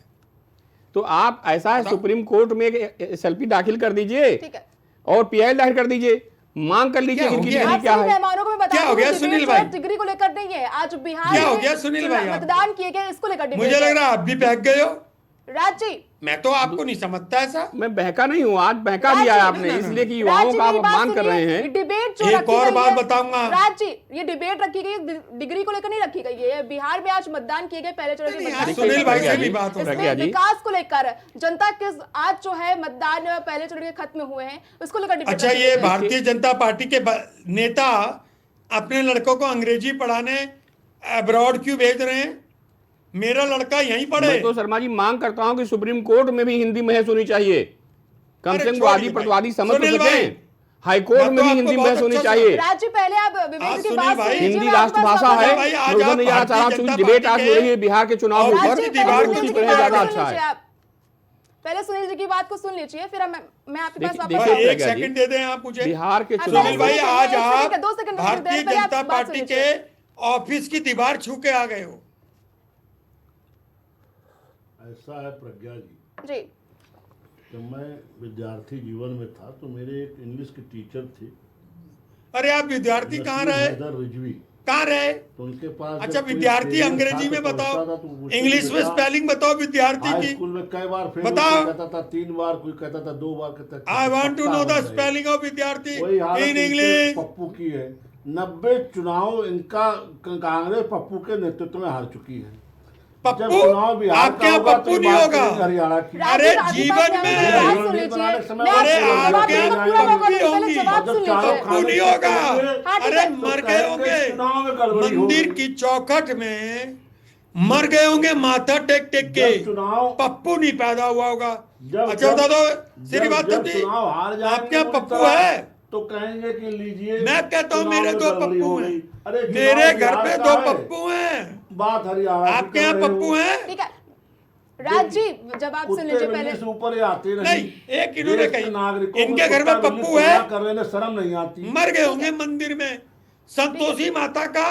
तो आप ऐसा है, सुप्रीम कोर्ट में एक एसएलपी दाखिल कर दीजिए
ठीक है।
और पीआई दाखिल कर दीजिए, मांग कर लीजिए
क्या
कि
हो
इनकी
गया?
डिग्री
आप
क्या
सभी
है।
मेहमानों को मैं बता
क्या हो
दूं
गया
कि
सुनील
डिबेट जो है
भाई?
डिग्री को लेकर नहीं है। आज बिहार
क्या हो
में
गया सुनील भाई? आप
मतदान किए गए, इसको लेकर डिबेट
मुझे लग
है।
रहा है आप भी बहक गए हो।
राज जी,
मैं तो आपको नहीं समझता ऐसा।
मैं बहका नहीं हूँ, आज बहका दिया है आपने, इसलिए कि युवाओं का आप अपमान कर रहे हैं।
डिबेट जो
एक
रखी
और
गई
बात
है-
बताऊंगा।
राज जी, ये डिबेट रखी गई डिग्री को लेकर नहीं रखी गई है। बिहार में आज मतदान किए गए पहले चरण के
नहीं,
मतदान
आज सुनील भाई से भी
जी,
बात हो
प्रज्ञा
इसमें
जी।
विकास को लेकर जनता किस आज जो है मतदान पहले चरण के खत्म हुए हैं, उसको लेकर डिबेट
अच्छा,
रखी
ये
गई है।
भारतीय जनता पार्टी के नेता अपने लड़कों को अंग्रेजी पढ़ाने अब्रॉड क्यों भेज रहे हैं? मेरा लड़का यहीं पढ़े।
मैं तो शर्मा जी मांग करता हूं कि सुप्रीम कोर्ट में भी हिंदी महज होनी चाहिए, कम
अरे
से कम
छोड़िए
वादी
भाई।
प्रतिवादी समझ तो
सुनील भाई,
सकें। हाईकोर्ट
मैं
में
तो
भी
आपको
हिंदी
बहुत
महज होनी
अच्छा
चाहिए।
राज जी, पहले आप विवेक की
सुनील
बात
भाई,
सुन लीजिए,
हिंदी
मैं आपके
राष्ट्रभाषा
पास
है।
भाई, आज
मैं उधर
आप
नहीं जाना चाह रहा हूं,
भारतीय
क्योंकि
जनता
डिबेट आज
पार्टी
हो रही
के
है बिहार के चुनाव के
और
ऊपर,
की
राज जी,
दीवार
पहले
को
सुनील जी
कितने
की
ज्यादा
बात
अच्छा
सुन
है।
लीजिए आप। पहले सुनील जी की बात को सुन लीजिए, फिर मैं आपके पास
देखिए,
वापस
भाई,
देखिए,
एक
प्रज्ञा जी,
सेकंड दे दें आप मुझे।
बिहार के
आप
चुनाव
सुनील भाई,
एक
आज
सेकंड,
आप
दो सेकंड,
भारतीय
पहले आप
जनता
बात
पार्टी
सुन
के
लीजिए।
ऑफिस की दीवार छू के आ गए हो।
ऐसा है प्रज्ञा जी,
जी,
जब मैं विद्यार्थी जीवन में था तो मेरे एक इंग्लिश के टीचर थे,
अरे आप विद्यार्थी कहाँ रहे?
हैदर रिजवी,
कहाँ रहे?
तो उनके पास
अच्छा,
जब कोई
विद्यार्थी
failure
अंग्रेजी
था
में
तो
बताओ,
पहुंचता था तो पूछते थे,
इंग्लिश में
बेटा,
स्पेलिंग बताओ विद्यार्थी
हाई
की।
स्कूल में कई बार फेल
बताओ।
कहता था, 3 बार, कोई कहता था 2 बार, कहता था
आई वांट टू
पक्का
नो द
बन जाएगा।
स्पेलिंग ऑफ विद्यार्थी
वही हालत
इन
इनके
इंग्लिश।
पप्पू की है। 90 चुनाव इनका कांग्रेस पप्पू के नेतृत्व में हार चुकी है।
पप्पू
चुनाव बिहार
आपके
का
यहाँ
होगा
पप्पू
तो
नहीं
बात
होगा।
करेंगे हरियाणा की।
अरे जीवन में
अरे
आपके यहाँ पप्पू होंगी, पप्पू नहीं होगा। अरे मर गए होंगे मंदिर की चौखट में, मर गए होंगे माथा टेक टेक के, पप्पू नहीं पैदा हुआ होगा। अच्छा बता दो श्री बात
चुनाव हार जाएंगे
आपके यहाँ पप्पू है
तो कहेंगे कि लीजिए।
मैं कहता हूँ मेरे दो पप्पू हैं,
अरे
मेरे घर पे दो पप्पू हैं।
बात हरियाणा की
आपके यहाँ
कर रहे हो।
पप्पू हैं?
ठीक है राज जी, जवाब सुन लीजिए पहले।
से ऊपर आते
नहीं, एक इन्होंने कही
नागरिकों
इनके घर में पप्पू है,
कर रहे हैं, शर्म नहीं आती।
मर गए होंगे मंदिर में संतोषी माता का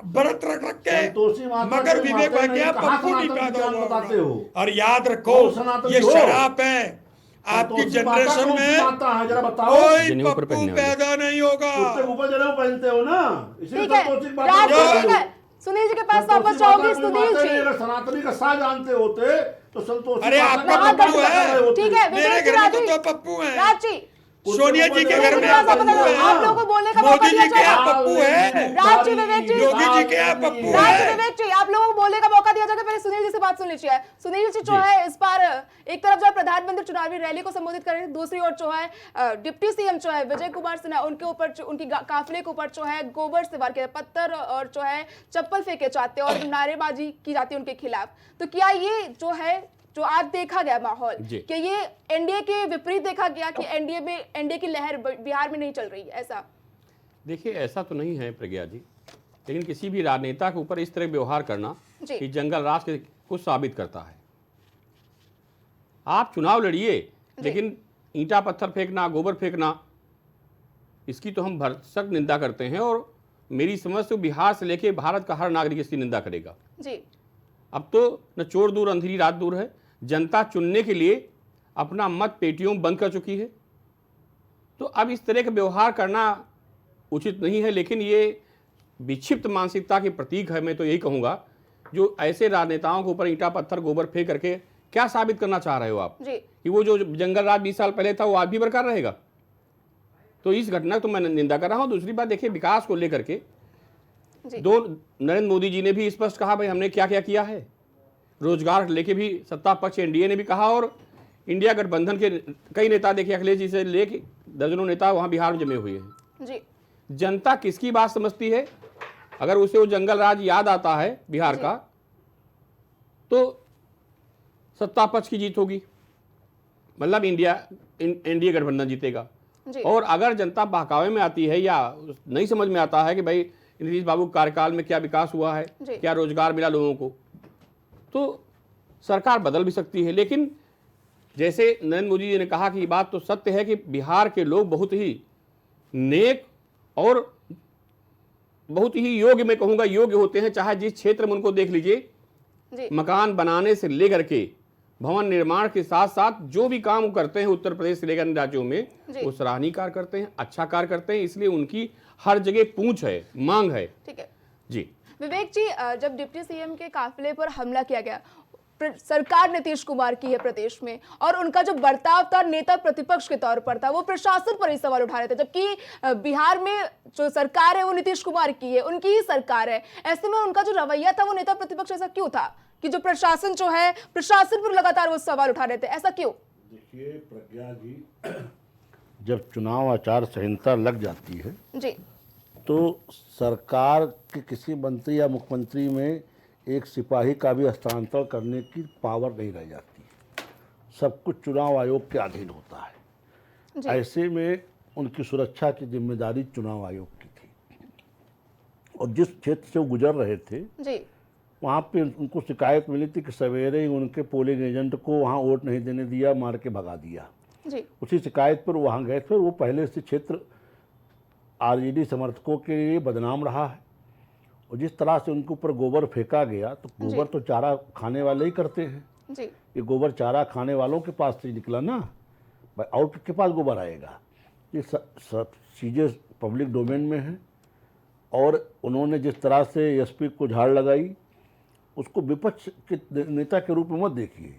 व्रत रख रख के,
संतोषी माता
मगर
के
विवेक
माता
हो गया
नहीं, कहाँ
पप्पू नहीं
सनातन
पैदा
विज्ञान
हुआ
बताते
होगा।
हो?
और याद रखो
वो सनातन
ये
हो।
शराब है आपकी
संतोषी माता
जनरेशन
कौन सी
में,
माता है जरा बताओ।
कोई
जिन्हें ऊपर
पप्पू
पहनने वाले।
पैदा नहीं होगा।
कुत्ते के ऊपर जनेऊ पहनते हो ना, इसलिए
ठीक है
संतोषी
राज जी,
माता
ठीक है सुनील जी के पास वापस जाओगे। सुनील जी
अगर सनातनी का सा जानते होते तो संतोषी
अरे
माता
आपका
का
पप्पू
नाम
है।
होते।
ठीक है
मेरे
विवेक जी,
घर में
राज
तो
जी,
दो पप्पू हैं।
राज जी
सोनिया जी के घर में
आप
पप्पू है,
लोगों को बोलने का मौका
मोदी
दिया
जी के यहाँ
जाएगा।
पप्पू है,
राज जी, विवेक जी,
योगी जी के यहाँ पप्पू
राज जी,
है।
विवेक जी, आप लोगों को बोलने का मौका दिया जाएगा। पहले सुनील जी से बात सुन लीजिए। सुनील जी जो है इस बार एक तरफ जो है प्रधानमंत्री चुनावी रैली को संबोधित कर रहे हैं, दूसरी ओर जो है डिप्टी सीएम जो है विजय कुमार सिन्हा उनके ऊपर उनकी काफिले के ऊपर जो है गोबर से वार किया, पत्थर और जो है चप्पल फेंके जाते और नारेबाजी की जाती है उनके खिलाफ। तो क्या ये जो है जो आज देखा गया माहौल कि ये एनडीए के विपरीत देखा गया कि एनडीए की लहर बिहार में नहीं चल रही है, ऐसा?
देखिए ऐसा तो नहीं है प्रज्ञा जी, लेकिन किसी भी राजनेता के ऊपर इस तरह व्यवहार करना कि जंगल राज के कुछ साबित करता है। आप चुनाव लड़िए, लेकिन ईंटा पत्थर फेंकना, गोबर फेंकना, इसकी तो हम भरसक निंदा करते हैं और मेरी समझ से बिहार से लेके भारत का हर नागरिक इसकी निंदा करेगा
जी।
अब तो न चोर दूर अंधेरी रात दूर है, जनता चुनने के लिए अपना मत पेटियों में बंद कर चुकी है। तो अब इस तरह का व्यवहार करना उचित नहीं है, लेकिन ये विक्षिप्त मानसिकता के प्रतीक है। मैं तो यही कहूँगा, जो ऐसे राजनेताओं के ऊपर ईंटा पत्थर गोबर फेंक करके क्या साबित करना चाह रहे हो आप
जी।
कि वो जो जंगल राज 20 साल पहले था वो आज भी बरकरार रहेगा? तो इस घटना तो मैं निंदा कर रहा हूँ। दूसरी बात देखिए, विकास को लेकर के नरेंद्र मोदी जी ने भी स्पष्ट कहा भाई हमने क्या क्या किया है। रोजगार लेके भी सत्ता पक्ष एनडीए ने भी कहा और इंडिया गठबंधन के कई नेता देखिए, अखिलेश जी से लेके दर्जनों नेता वहां बिहार में जमे हुए हैं
जी।
जनता किसकी बात समझती है? अगर उसे वो जंगल राज याद आता है बिहार का, तो सत्ता पक्ष की जीत होगी, मतलब एनडीए गठबंधन जीतेगा। और अगर जनता बहकावे में आती है या नहीं समझ में आता है कि भाई नीतीश बाबू के कार्यकाल में क्या विकास हुआ है, क्या रोजगार मिला लोगों को, तो सरकार बदल भी सकती है। लेकिन जैसे नरेंद्र मोदी जी ने कहा कि ये बात तो सत्य है कि बिहार के लोग बहुत ही नेक और बहुत ही योग्य, मैं कहूँगा योग्य होते हैं। चाहे जिस क्षेत्र में उनको देख लीजिए, मकान बनाने से लेकर के भवन निर्माण के साथ साथ जो भी काम वो करते हैं उत्तर प्रदेश से लेकर अन्य राज्यों में, वो सराहनीय कार्य करते हैं, अच्छा कार्य करते हैं। इसलिए उनकी हर जगह पूंछ है, मांग है।
ठीक है
जी।
विवेक जी, जब डिप्टी सीएम के काफिले पर हमला किया गया, सरकार नीतीश कुमार की है प्रदेश में और उनका जो बर्ताव था नेता प्रतिपक्ष के तौर पर था, वो प्रशासन पर ही सवाल उठा रहे थे, जबकि बिहार में जो सरकार है वो नीतीश कुमार की है, उनकी ही सरकार है। ऐसे में उनका जो रवैया था वो नेता प्रतिपक्ष ऐसा क्यों था कि जो प्रशासन जो है प्रशासन पर लगातार वो सवाल उठा रहे थे, ऐसा क्यों?
देखिए प्रज्ञा जी, जब चुनाव आचार संहिता लग जाती है
जी,
तो सरकार के किसी मंत्री या मुख्यमंत्री में एक सिपाही का भी हस्तांतरण करने की पावर नहीं रह जाती। सब कुछ चुनाव आयोग के अधीन होता है। ऐसे में उनकी सुरक्षा की जिम्मेदारी चुनाव आयोग की थी और जिस क्षेत्र से वो गुजर रहे थे वहाँ पे उनको शिकायत मिली थी कि सवेरे ही उनके पोलिंग एजेंट को वहाँ वोट नहीं देने दिया, मार के भगा दिया। उसी शिकायत पर वहाँ गए थे। वो पहले से क्षेत्र आरजेडी समर्थकों के लिए बदनाम रहा है और जिस तरह से उनके ऊपर गोबर फेंका गया, तो गोबर तो चारा खाने वाले ही करते हैं। ये गोबर चारा खाने वालों के पास से निकला ना, भाई और किसके पास गोबर आएगा? ये सब चीज़ें पब्लिक डोमेन में हैं। और उन्होंने जिस तरह से एसपी को झाड़ लगाई, उसको विपक्ष के नेता के रूप में मत देखिए।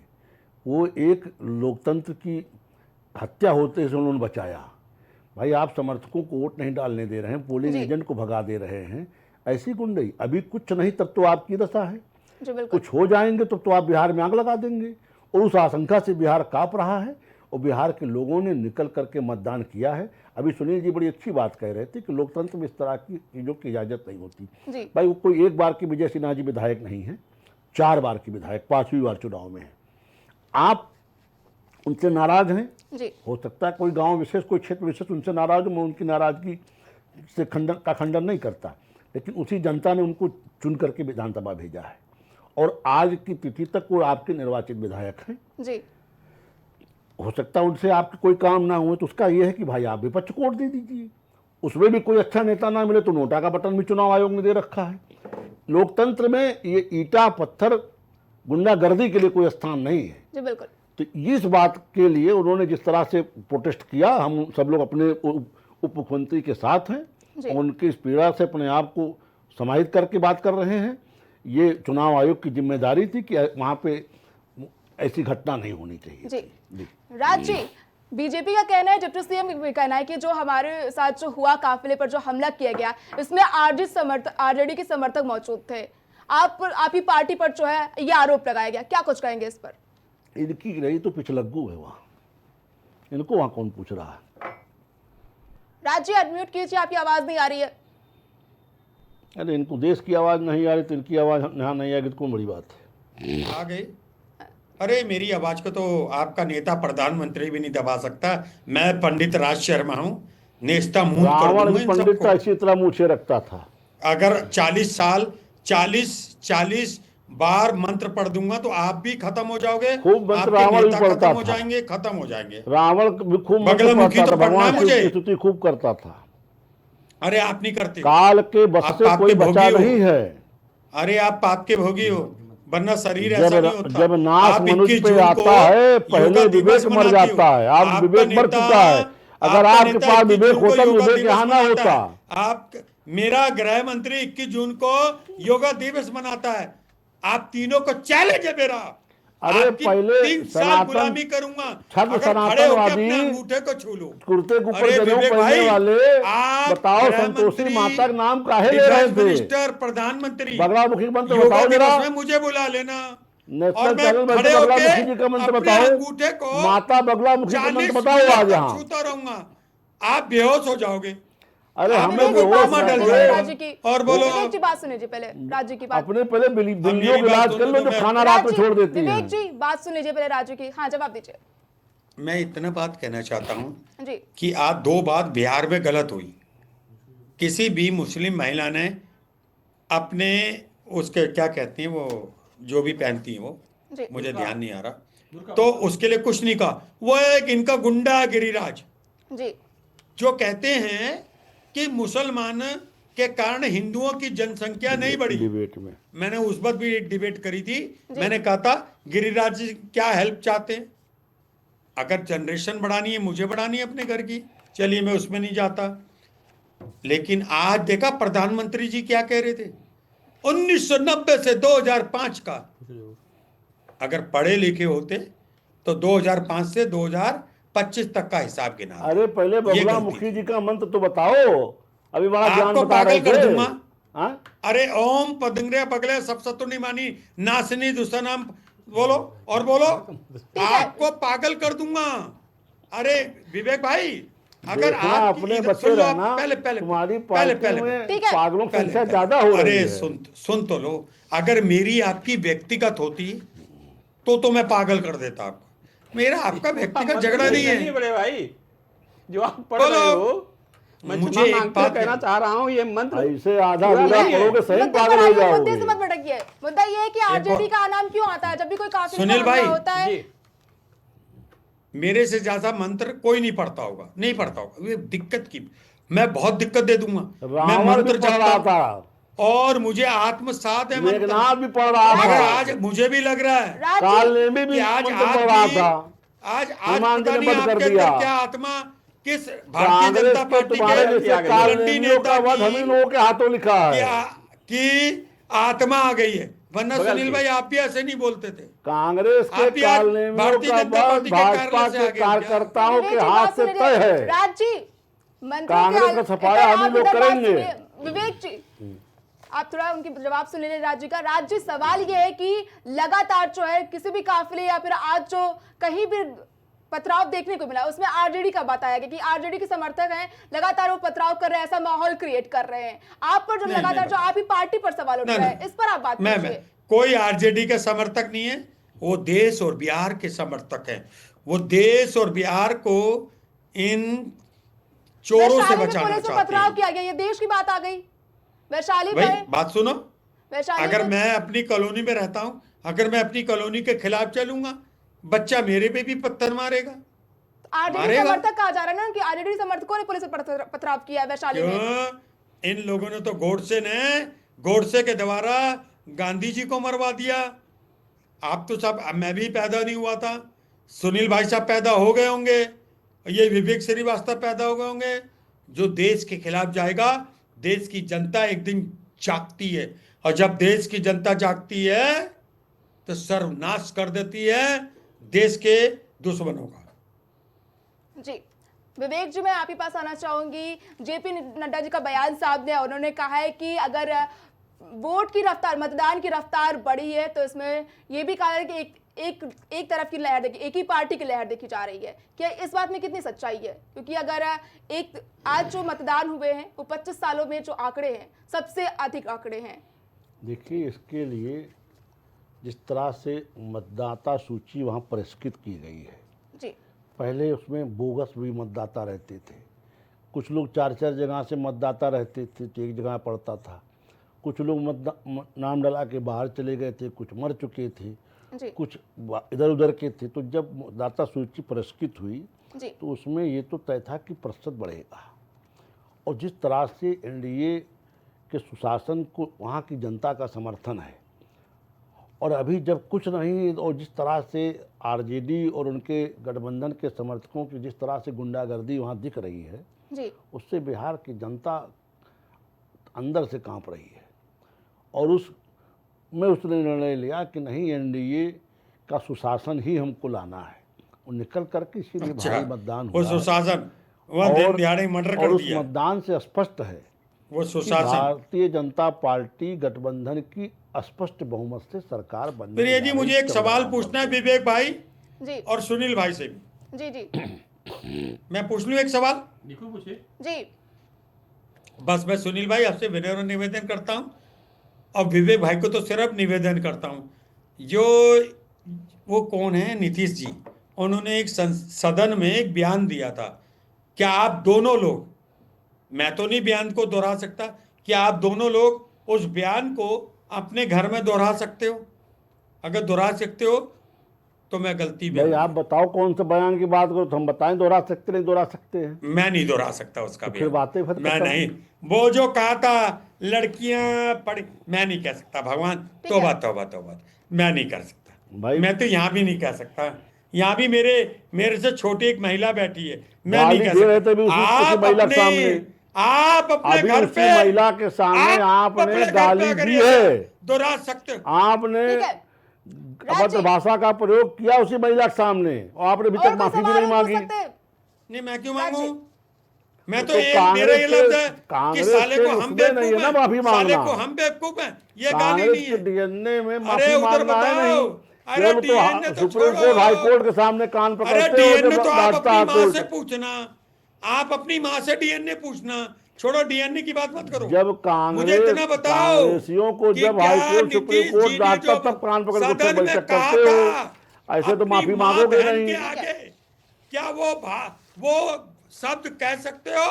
वो एक लोकतंत्र की हत्या होते से उन्होंने बचाया। भाई आप समर्थकों को वोट नहीं डालने दे रहे हैं, पोलिंग एजेंट को भगा दे रहे हैं, ऐसी गुंडई अभी कुछ नहीं तब तो आपकी दशा है।
जी बिल्कुल।
कुछ हो जाएंगे तो आप बिहार में आग लगा देंगे। और उस आशंका से बिहार कांप रहा है और बिहार के लोगों ने निकल करके मतदान किया है। अभी सुनील जी बड़ी अच्छी बात कह रहे थे कि लोकतंत्र में इस तरह की चीज़ों की इजाज़त नहीं होती
जी।
भाई। वो कोई एक बार की विजय सिन्हा जी विधायक नहीं है, 4 बार की विधायक, 5वीं बार चुनाव में है। आप उनसे नाराज हैं
जी।
हो सकता है कोई गांव विशेष, कोई क्षेत्र विशेष उनसे नाराज हो, मैं उनकी नाराजगी से खंडन नहीं करता, लेकिन उसी जनता ने उनको चुन करके विधानसभा भेजा है और आज की तिथि तक वो आपके निर्वाचित विधायक हैं
जी।
हो सकता है उनसे आपके कोई काम ना हुए तो उसका ये है कि भाई आप विपक्ष को वोट दे दीजिए। उसमें भी कोई अच्छा नेता ना मिले तो नोटा का बटन भी चुनाव आयोग ने दे रखा है। लोकतंत्र में ये ईटा पत्थर गुंडागर्दी के लिए कोई स्थान नहीं है
जी बिल्कुल।
तो इस बात के लिए उन्होंने जिस तरह से प्रोटेस्ट किया, हम सब लोग अपने उप मुख्यमंत्री के साथ हैं और उनकी इस पीड़ा से अपने आप को समाहित करके बात कर रहे हैं। ये चुनाव आयोग की जिम्मेदारी थी कि वहाँ पे ऐसी घटना नहीं होनी चाहिए
जी। राज जी, बीजेपी का कहना है, डिप्टी सीएम का कहना है कि जो हमारे साथ जो हुआ काफिले पर जो हमला किया गया, इसमें आरजेडी के समर्थक मौजूद थे। आप ही पार्टी पर जो है ये आरोप लगाया गया, क्या कुछ कहेंगे इस पर?
इनकी रही तो पिछलग्गू है वहाँ, इनको वहाँ कौन पूछ रहा है?
राज जी अनम्यूट कीजिए, आपकी आवाज नहीं आ रही है।
अरे इनको देश की आवाज नहीं आ रही तो इनकी आवाज यहाँ नहीं आएगी तो कौन बड़ी बात है?
आ गई। अरे मेरी आवाज को तो आपका नेता प्रधानमंत्री भी नहीं दबा सकता। मैं पंडित राज शर्मा हूँ, नेस्ता मुंह कर
रावण
दूंगा
भी
इन
पंडित
सबको।
का इसी तरह मुँह रखता था।
अगर 40 साल 40 बार मंत्र पढ़ दूंगा तो आप भी खत्म हो जाओगे,
खूब मंत्र
आपके
रावण भी
नेता
पढ़ता
खत्म हो
था।
जाएंगे, खत्म हो जाएंगे।
रावण भी खूब मंत्र
बगलामुखी
पढ़ता
तो
था,
पढ़ना है
भगवान की
मुझे।
स्तुति खूब करता था।
अरे आप नहीं करते,
काल के बस
आप
से
पाप
कोई
के
बचा
भोगी हो।
नहीं है।
अरे आप पाप के भोगी हो, वरना शरीर ऐसा नहीं होता।
जब नाश
आप
मनुष्य
21
पे
जून को
आता है पहले
योगा
विवेक
दिवस
मर
मनाते हो।
जाता है। आप
आपका
विवेक मर
नेता-
चुका है। अगर
आपका
आपके
नेता
पास
21
विवेक
जून को
होता
योगा
विवेक
दिवस
यहाँ ना
मनाता
होता।
है। आप मेरा गृह मंत्री 21 जून को योगा दिवस मनाता है। आप तीनों को चैलेंज है मेरा।
अरे
आपकी
पहले
3 साल
सनातन
गुलामी करूंगा
छद्म
अगर खड़े होकर
सनातनवादी
अपने अंगूठे को छू लो।
कुर्ते के ऊपर
अरे
जनेऊ
विवेक
पहनने
भाई,
वाले
आप
बताओ
गृह
संतोषी
मंत्री,
माता का नाम काहे ले रहे
डिफेंस
थे?
मिनिस्टर, प्रधानमंत्री,
बगलामुखी मंत्र
योगा
बताओ जरा।
दिवस में मुझे बुला लेना
नेशनल
और मैं
चैनल में
खड़े
बगलामुखी जी का
होके
मंत्र
अपने
बताओ।
अंगूठे को
माता बगलामुखी का
40
मंत्र बताओ
मिनट
आज
तक
यहाँ।
छूता रहूंगा, आप बेहोश हो जाओगे।
अरे
आप
हमें
लोगों
भी
को
होश
कोमा
है।
डल जाएगा।
राज्य की
और बोलो।
विवेक जी बात सुन लीजिए पहले, राज्य की बात।
अपने पहले बिल्लियों
मेरी
का
बात
इलाज कर
सुनो
लो
तो
जो
मैं-
खाना रात में
राज जी,
छोड़ देती
विवेक
है।
जी बात सुन लीजिए पहले राज्य की। हाँ जवाब दीजिए
मैं इतना बात कहना चाहता हूँ
जी।
कि आज 2 बात बिहार में गलत हुई। किसी भी मुस्लिम महिला ने अपने उसके क्या कहती हैं वो जो भी पहनती हैं वो
जी।
मुझे ध्यान नहीं आ रहा, तो उसके लिए कुछ नहीं कहा। वो एक इनका गुंडा है गिरिराज,
जी
जो कहते हैं कि मुसलमान के कारण हिंदुओं की जनसंख्या नहीं बढ़ी।
डिबेट में
मैंने उस वक्त भी एक डिबेट करी थी। मैंने कहा था गिरिराज जी क्या हेल्प चाहते हैं? अगर जनरेशन बढ़ानी है, मुझे बढ़ानी है अपने घर की, चलिए मैं उसमें नहीं जाता। लेकिन आज देखा प्रधानमंत्री जी क्या कह रहे थे, 1990 से 2005 का अगर पढ़े लिखे होते तो 2005 से 2025 तक का हिसाब गिना।
अरे पहले
ये गलती
बगलामुखी जी का मंत्र तो बताओ। अभी बड़ा ज्ञान
आपको
बता रहे
पागल कर
थे।
दूंगा।
हाँ?
अरे ओम पदंगरे पगले सब सतुनी मानी नासनी दुसनाम बोलो और बोलो, आपको पागल कर दूंगा। अरे विवेक भाई, अगर
देखना
आप
अपने
इधर
बच्चे
सुन लो,
रहना,
पहले पहले
तुम्हारी
पहले
पार्टी
पहले
में
ठीक है।
पागलों की
पहले
संख्या
पहले।
ज्यादा हो रही
अरे
है।
सुन तो लो, अगर मेरी आपकी व्यक्तिगत होती तो मैं पागल कर देता आपको। मेरा आपका व्यक्तिगत झगड़ा नहीं है।
बड़े भाई जो आप पढ़
बोलो।
रहे हो, मैं
मुझे
क्षमा
एक
मांगते हुए
बात
कहना
है।
चाह रहा हूँ, ये मंत्र
ऐसे आधा
पूरा
अधूरा
नहीं है।
पढ़ोगे सही
मुद्दे
पागल
पर
हो
आइए, मुद्दे से
जाओगे।
मत भटकिए। मुद्दा ये है कि आरजेडी का नाम क्यों आता है जब भी कोई काफिले
सुनील
का हमला
भाई,
होता है?
जी
मेरे से ज्यादा मंत्र कोई नहीं पढ़ता होगा, नहीं पढ़ता होगा। ये दिक्कत की मैं बहुत दिक्कत दे दूंगा। मैं
रावण
मंत्र
भी पढ़
जपता
रहा
हूं
था,
और मुझे आत्मसात है मंत्र।
मेघनाथ भी पढ़ रहा
मगर
था,
आज मुझे भी लग रहा है
राज जी,
कालनेमी
कि
भी
आज
मंत्र पढ़ रहा
आपकी
था।
आज
हनुमान जी
पता
ने
नहीं
बंद कर
आपके
दिया।
अंदर क्या आत्मा, किस भारतीय
कांग्रेस
जनता
के
पार्टी
तुम्हारे
के
जैसे
लंडी
कालनेमियों का
नेता
वध हम ही लोगों के हाथों लिखा है।
की आत्मा आ गई है, वरना
बगल
सुनील
की।
भाई आप भी ऐसे नहीं बोलते थे।
कांग्रेस के
आप भी आज
कालनेमियों
भारतीय
का
जनता
वध
पार्टी के
भाजपा
कार्यालय से
के
आ गए क्या?
कार्यकर्ताओं
विवेक
के
जी,
हाथ
बात
से
सुन
तय
लीजिए।
है।
राज जी, मंत्रियों
कांग्रेस
के
का सफाया हम ही
आप
लोग
इधर बात
करेंगे।
सुनिए। विवेक जी, आप थोड़ा उनकी जवाब सुन लें राज्य का। राज्य, सवाल ये है कि लगातार जो है किसी भी काफिले या फिर आज जो कहीं भी पथराव देखने को मिला उसमें आरजेडी का बात आया कि आरजेडी के समर्थक हैं, लगातार वो पथराव कर रहे हैं, ऐसा माहौल क्रिएट कर रहे हैं। आप पर जो लगातार जो आप ही पार्टी पर सवाल उठ रहा है, इस पर आप बात कीजिए।
कोई आरजेडी का समर्थक नहीं है, वो देश और बिहार के समर्थक हैं। वो देश और बिहार को इन चोरों से बचाना चाहते हैं।
पथराव किया गया, ये देश की बात आ गई। वैशाली
भाई बात सुनो, अगर
में
मैं अपनी कॉलोनी में रहता हूं, अगर मैं अपनी कॉलोनी के खिलाफ चलूंगा, बच्चा मेरे पे भी पत्थर मारेगा।
आरजेडी समर्थक कहा जा रहा है ना कि आरजेडी समर्थकों ने पुलिस पर पथराव किया वैशाली में।
इन लोगों ने तो गोडसे के द्वारा गांधी जी को मरवा दिया। आप तो सब, मैं भी पैदा नहीं हुआ था, सुनील भाई साहब पैदा हो गए होंगे, ये विवेक श्रीवास्तव पैदा हो गए होंगे। जो देश के खिलाफ जाएगा, देश की जनता एक दिन जागती है, और जब देश की जनता जागती है तो सर्वनाश कर देती है देश के दुश्मनों का।
जी विवेक जी, मैं आप ही पास आना चाहूंगी। जेपी नड्डा जी का बयान सामने, उन्होंने कहा है कि अगर वोट की रफ्तार, मतदान की रफ्तार बढ़ी है तो इसमें यह भी कहा है कि एक तरफ की लहर देखी, एक ही पार्टी की लहर देखी जा रही है। क्या इस बात में कितनी सच्चाई है? क्योंकि अगर आज जो मतदान हुए हैं वो 25 सालों में जो आंकड़े हैं सबसे अधिक आंकड़े हैं।
देखिए, इसके लिए जिस तरह से मतदाता सूची वहाँ परिष्कृत की गई है
जी,
पहले उसमें बोगस भी मतदाता रहते थे। कुछ लोग 4-4 जगह से मतदाता रहते थे, एक जगह पड़ता था। कुछ लोग नाम डला के बाहर चले गए थे, कुछ मर चुके थे, कुछ इधर उधर के थे। तो जब मतदाता सूची परिष्कृत हुई तो उसमें ये तो तय था कि प्रतिशत बढ़ेगा। और जिस तरह से एनडीए के सुशासन को वहाँ की जनता का समर्थन है, और अभी जब कुछ नहीं, और जिस तरह से आरजेडी और उनके गठबंधन के समर्थकों की जिस तरह से गुंडागर्दी वहाँ दिख रही है
जी,
उससे बिहार की जनता अंदर से कांप रही है। और उसने निर्णय लिया कि नहीं, एनडीए का सुशासन ही हमको लाना है। वो निकल करके इसीलिए भारी मतदान हुआ।
वो सुशासन
और उस मतदान से स्पष्ट है
वो सुशासन,
भारतीय जनता पार्टी गठबंधन की स्पष्ट बहुमत से सरकार बनने।
प्रिय जी, मुझे एक सवाल पूछना है विवेक भाई
जी
और सुनील भाई से भी।
जी
मैं पूछ लूं एक सवाल?
जी,
बस मैं सुनील भाई आपसे विनम्र निवेदन करता हूं, और विवेक भाई को तो सिर्फ निवेदन करता हूं। जो वो कौन है, नीतीश जी, उन्होंने एक सदन में एक बयान दिया था। क्या आप दोनों लोग, मैं तो नहीं बयान को दोहरा सकता, क्या आप दोनों लोग उस बयान को अपने घर में दोहरा सकते हो? अगर दोहरा सकते हो तो मैं गलती
भाई आप बताओ कौन सा बयान की बात करो तो हम बताएं, दोहरा सकते नहीं दोहरा सकते हैं।
मैं नहीं दोहरा सकता उसका
तो फिर बातें
मैं नहीं, वो जो कहा था लड़कियां पढ़ी, मैं नहीं कह सकता। भगवान, तौबा तौबा तौबा, मैं नहीं कर सकता भाई। मैं तो यहाँ भी नहीं कह सकता, यहाँ भी मेरे से छोटी एक महिला बैठी है, मैं नहीं कह सकता। आप अपने घर पे
महिला के सामने आपने गाली दी है,
दोहरा सकते हो।
आपने अभद्र भाषा का प्रयोग किया उसी महिला के सामने, और आपने अभी तक माफी भी नहीं मांगी।
नहीं, मैं क्यों मांगू? मैं तो मेरा ये लफ्ज है कि साले को हम बेवकूफ हैं, साले को हम बेवकूफ हैं, ये गाली नहीं है।
डीएनए में
अरे उधर बताओ, अरे डीएनए तो
सुप्रीम कोर्ट हाई कोर्ट के सामने कान पकड़ते हो।
अरे डीएनए तो आप अपनी माँ से पूछना, आप अपनी माँ से डीएनए पूछना, छोड़ो डीएनए की बात मत करो।
जब कांग्रेसियों को जब हाई कोर्ट सुप्रीम कोर्ट डांटता तब कान पकड़ के बैठक करते हो, ऐसे तो माफी मांगोगे नहीं।
क्या वो शब्द कह सकते हो?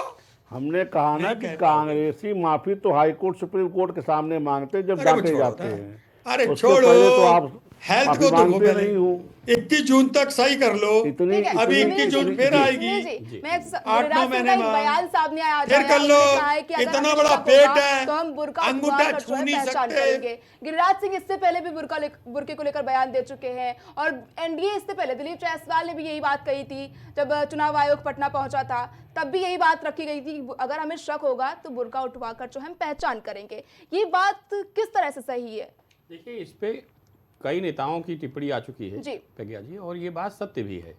हमने कहा ना कि कांग्रेसी माफी तो हाई कोर्ट सुप्रीम कोर्ट के सामने मांगते जब डांटे जाते हैं।
अरे छोड़ो,
तो आप
हेल्थ को तो नहीं हूँ। 21 जून तक सही कर लो, अभी 21 जून फिर आएगी, 8-9 महीने में
बयान सामने आया,
फिर कर लो। इतना बड़ा पेट है,
तो हम बुर्का
अंगूठा छू नहीं सकते।
गिरिराज सिंह इससे पहले भी बुर्के को लेकर बयान दे चुके हैं, और एनडीए इससे पहले दिलीप जायसवाल ने भी यही बात कही थी जब चुनाव आयोग पटना पहुंचा था, तब भी यही बात रखी गई थी, अगर हमें शक होगा तो बुर्का उठवाकर जो हम पहचान करेंगे। ये बात किस तरह से सही है?
देखिए, इस पे कई नेताओं की टिप्पणी आ चुकी है
जी
प्रज्ञा जी, और ये बात सत्य भी है।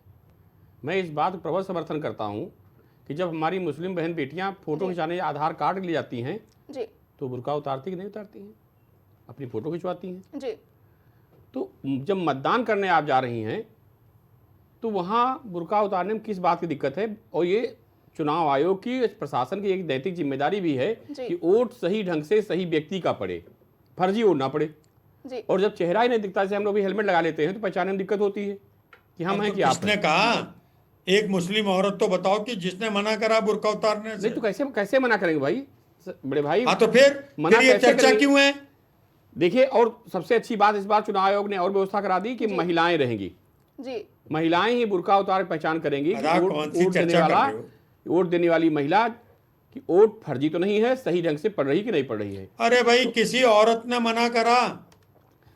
मैं इस बात का प्रबल समर्थन करता हूं कि जब हमारी मुस्लिम बहन बेटियां फोटो खिंचाने आधार कार्ड ले जाती हैं
जी,
तो बुर्का उतारती कि नहीं उतारती हैं, अपनी फोटो खिंचवाती हैं
जी।
तो जब मतदान करने आप जा रही हैं तो वहाँ बुर्का उतारने में किस बात की दिक्कत है? और ये चुनाव आयोग की, प्रशासन की एक नैतिक जिम्मेदारी भी है कि वोट सही ढंग से सही व्यक्ति का पड़े, फर्जी वोट ना पड़े
जी।
और जब चेहरा ही नहीं दिखता, जैसे हम लोग भी हेलमेट लगा लेते हैं तो पहचानने में दिक्कत होती है कि हम हैं कि आप
किसने कहा? एक मुस्लिम औरत तो बताओ कि जिसने मना करा बुर्का उतारने से।
नहीं तो कैसे कैसे मना करेंगे भाई, बड़े भाई?
हाँ तो फिर ये चर्चा क्यों है?
देखिए, और सबसे अच्छी बात इस बार चुनाव आयोग ने और व्यवस्था करा दी कि महिलाएं रहेंगी
जी।
महिलाएं ही बुर्का उतार पहचान करेंगी कि
कौन सी चर्चा कर रहे हो?
वोट देने वाली महिला की वोट फर्जी तो नहीं है, सही ढंग से पढ़ रही कि नहीं पढ़ रही है।
अरे भाई किसी औरत ने मना करा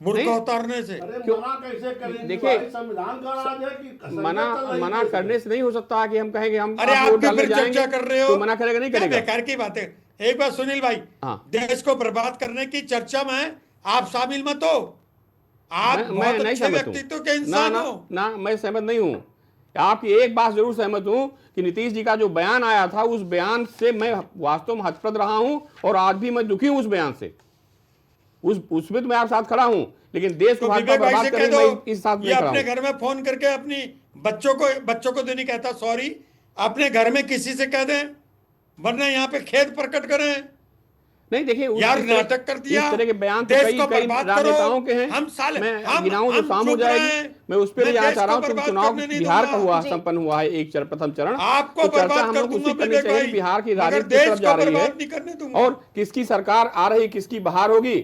बुर्का उतारने से?
क्यों?
मना कैसे करेंगे?
देखिए,
संविधान का राज है कि
मना करने से नहीं हो सकता कि हम कहें कि हम
अरे आप फिर चर्चा कर रहे हो,
तो मना करेगा नहीं करेगा?
बेकार की बात है। एक बात सुनील भाई, देश को बर्बाद करने की चर्चा में आप शामिल मत हो। आप बहुत अच्छे व्यक्तित्व के इंसान हो।
ना मैं सहमत नहीं हूँ। आपकी एक बात जरूर सहमत हूँ कि नीतीश जी का जो बयान आया था, उस बयान से मैं वास्तव में हतप्रद रहा हूँ और आज भी मैं दुखी हूँ उस बयान से। उसमें तो मैं आप साथ खड़ा हूँ, लेकिन देश को
विवेक भाई से कह दो
इस साथ
ये अपने घर में फोन करके अपनी बच्चों को नहीं कहता सॉरी, अपने घर में किसी से कह दें, वरना यहाँ पे खेद प्रकट करें।
नहीं देखिए,
यार नाटक कर दिया।
इस तरह के बयान तो
देश
कई
को
कई
बर्बाद
राजनेताओं के हैं।
हम साले
मैं गिनाऊं तो शाम हो जाएगी, मैं उस पर जाना चाह रहा हूँ। चुनाव बिहार का हुआ, संपन्न हुआ है एक प्रथम चरण,
आपको
तो चर्चा हम लोग उसी करनी चाहिए। बिहार की राजनीति किस तरफ जा रही है और किसकी सरकार आ रही, किसकी बहार होगी,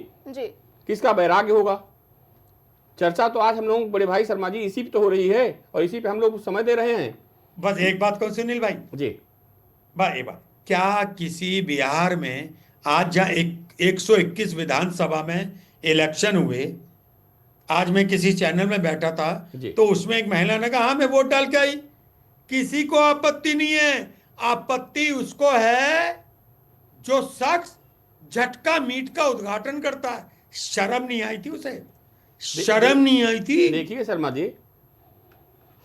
किसका वैराग्य होगा। चर्चा तो आज हम लोग बड़े भाई शर्मा जी इसी पे तो हो रही है और इसी पे हम लोग समय दे रहे हैं।
बस एक बात को सुनील भाई
जी,
एक बात, क्या किसी बिहार में आज जहाँ 121 विधानसभा में इलेक्शन हुए, आज मैं किसी चैनल में बैठा था तो उसमें एक महिला ने कहा हाँ मैं वोट डाल के आई, किसी को आपत्ति नहीं है। आपत्ति उसको है जो शख्स झटका मीट का उद्घाटन करता है। शर्म नहीं आई थी उसे, शर्म नहीं आई थी।
देखिए शर्मा जी,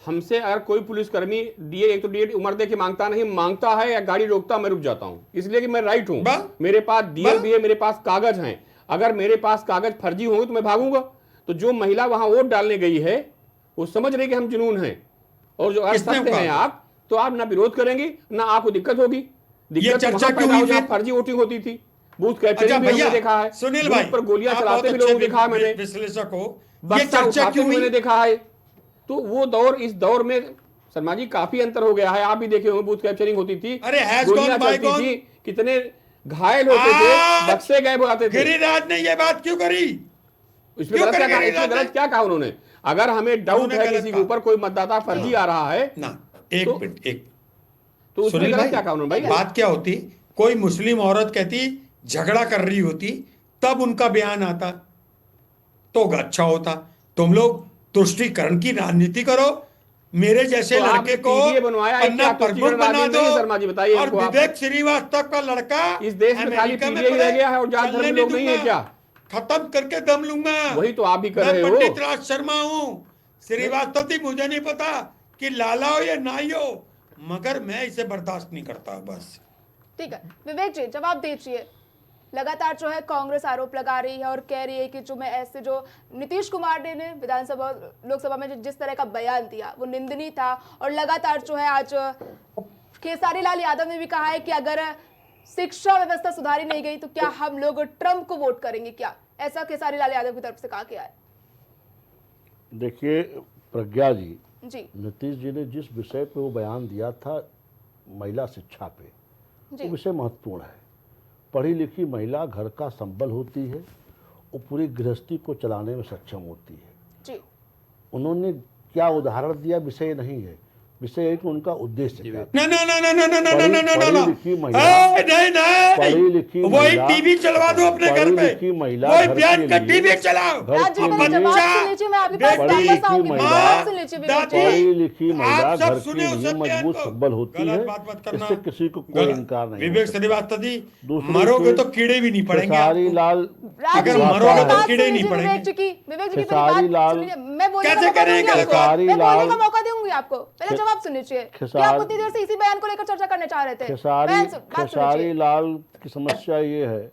हमसे अगर कोई पुलिसकर्मी डीए, एक तो डीए उम्र दे के मांगता नहीं, मांगता है या गाड़ी रोकता, मैं रुक जाता हूं, इसलिए कि मैं राइट हूं, मेरे पास डीए भी है, मेरे पास कागज हैं। अगर मेरे पास कागज फर्जी होंगे तो मैं भागूंगा। तो जो महिला वहां वोट डालने गई है वो समझ रही कि हम जुनून हैं, और जो अगर सत्य हैं आप तो आप ना विरोध करेंगे ना आपको दिक्कत होगी। दिक्कत
चर्चा क्यों हुई?
फर्जी वोटिंग होती थी, बूथ कैप्चरिंग भी हमने देखा है,
सुनील भाई
पर गोलियां चलाते भी लोगों देखा है मैंने,
विश्लेषक हो,
ये चर्चा क्यों मैंने देखा है। तो वो दौर, इस दौर में शर्मा जी काफी अंतर हो गया है। आप भी देखे होंगे बूथ कैप्चरिंग होती थी, गोलियां चलती थी, कितने घायल होते थे, बक्से गायब हो जाते थे।
गिरिराज ने ये बात क्यों करी?
इसमें गलत क्या कहा? इसमें गलत क्या कहा उन्होंने? अगर हमें डाउट है किसी के ऊपर कोई मतदाता फर्जी आ रहा है
ना, एक मिनट, एक
तो उसमें गलत क्या कहा उन्होंने भाई?
बात क्या होती, कोई मुस्लिम औरत कहती झगड़ा कर रही होती तब उनका बयान आता तो अच्छा होता। तुम लोग तुष्टीकरण की राजनीति करो, मेरे जैसे लड़के को पन्ना प्रमुख बना दो।
शर्मा जी बताइए,
और विवेक श्रीवास्तव का लड़का
इस देश में खाली पीडीए ही रह गया है और जात धर्म लोग नहीं है क्या?
खत्म करके दम लूंगा।
वही तो आप भी कर रहे हो।
पंडित राज शर्मा हूँ, श्रीवास्तव थी, मुझे नहीं पता कि लाला हो या नाई हो, मगर मैं इसे बर्दाश्त नहीं करता। बस
ठीक है विवेक जी, जवाब दीजिए। लगातार जो है कांग्रेस आरोप लगा रही है और कह रही है कि जो नीतीश कुमार ने विधानसभा लोकसभा में जिस तरह का बयान दिया वो निंदनीय था। और लगातार जो है आज खेसारी लाल यादव ने भी कहा है कि अगर शिक्षा व्यवस्था सुधारी नहीं गई तो क्या हम लोग ट्रंप को वोट करेंगे क्या? ऐसा खेसारी लाल यादव की तरफ से कहा गया है।
देखिए प्रज्ञा जी,
नीतीश
जी ने जिस विषय पे वो बयान दिया था, महिला शिक्षा पे, वो विषय महत्वपूर्ण है। पढ़ी लिखी महिला घर का संबल होती है, वो पूरी गृहस्थी को चलाने में सक्षम होती है
जी।
उन्होंने क्या उदाहरण दिया विषय नहीं है, विषय है कि उनका उद्देश्य क्या है।
पढ़ी लिखी वही टीवी चलवा दो अपने घर पे, वही ब्याज का टीवी चलाओ।
पढ़ी लिखी महिला घर के लिए मजबूत संबल होती है, इससे किसी को कोई इनकार नहीं।
विवेक श्रीवास्तव जी, मरोगे तो कीड़े भी नहीं पड़ेंगे।
खेसारी लाल,
अगर मरोगे तो कीड़े नहीं पड़ेंगे।
खेसारी लाल
कैसे करेंगे?
खेसारी लाल
मौका दूंगी आपको, पहले जवाब सुन लीजिए। आप उतनी देर से इसी बयान को लेकर चर्चा करने चाह रहे थे।
खेसारी लाल की समस्या ये है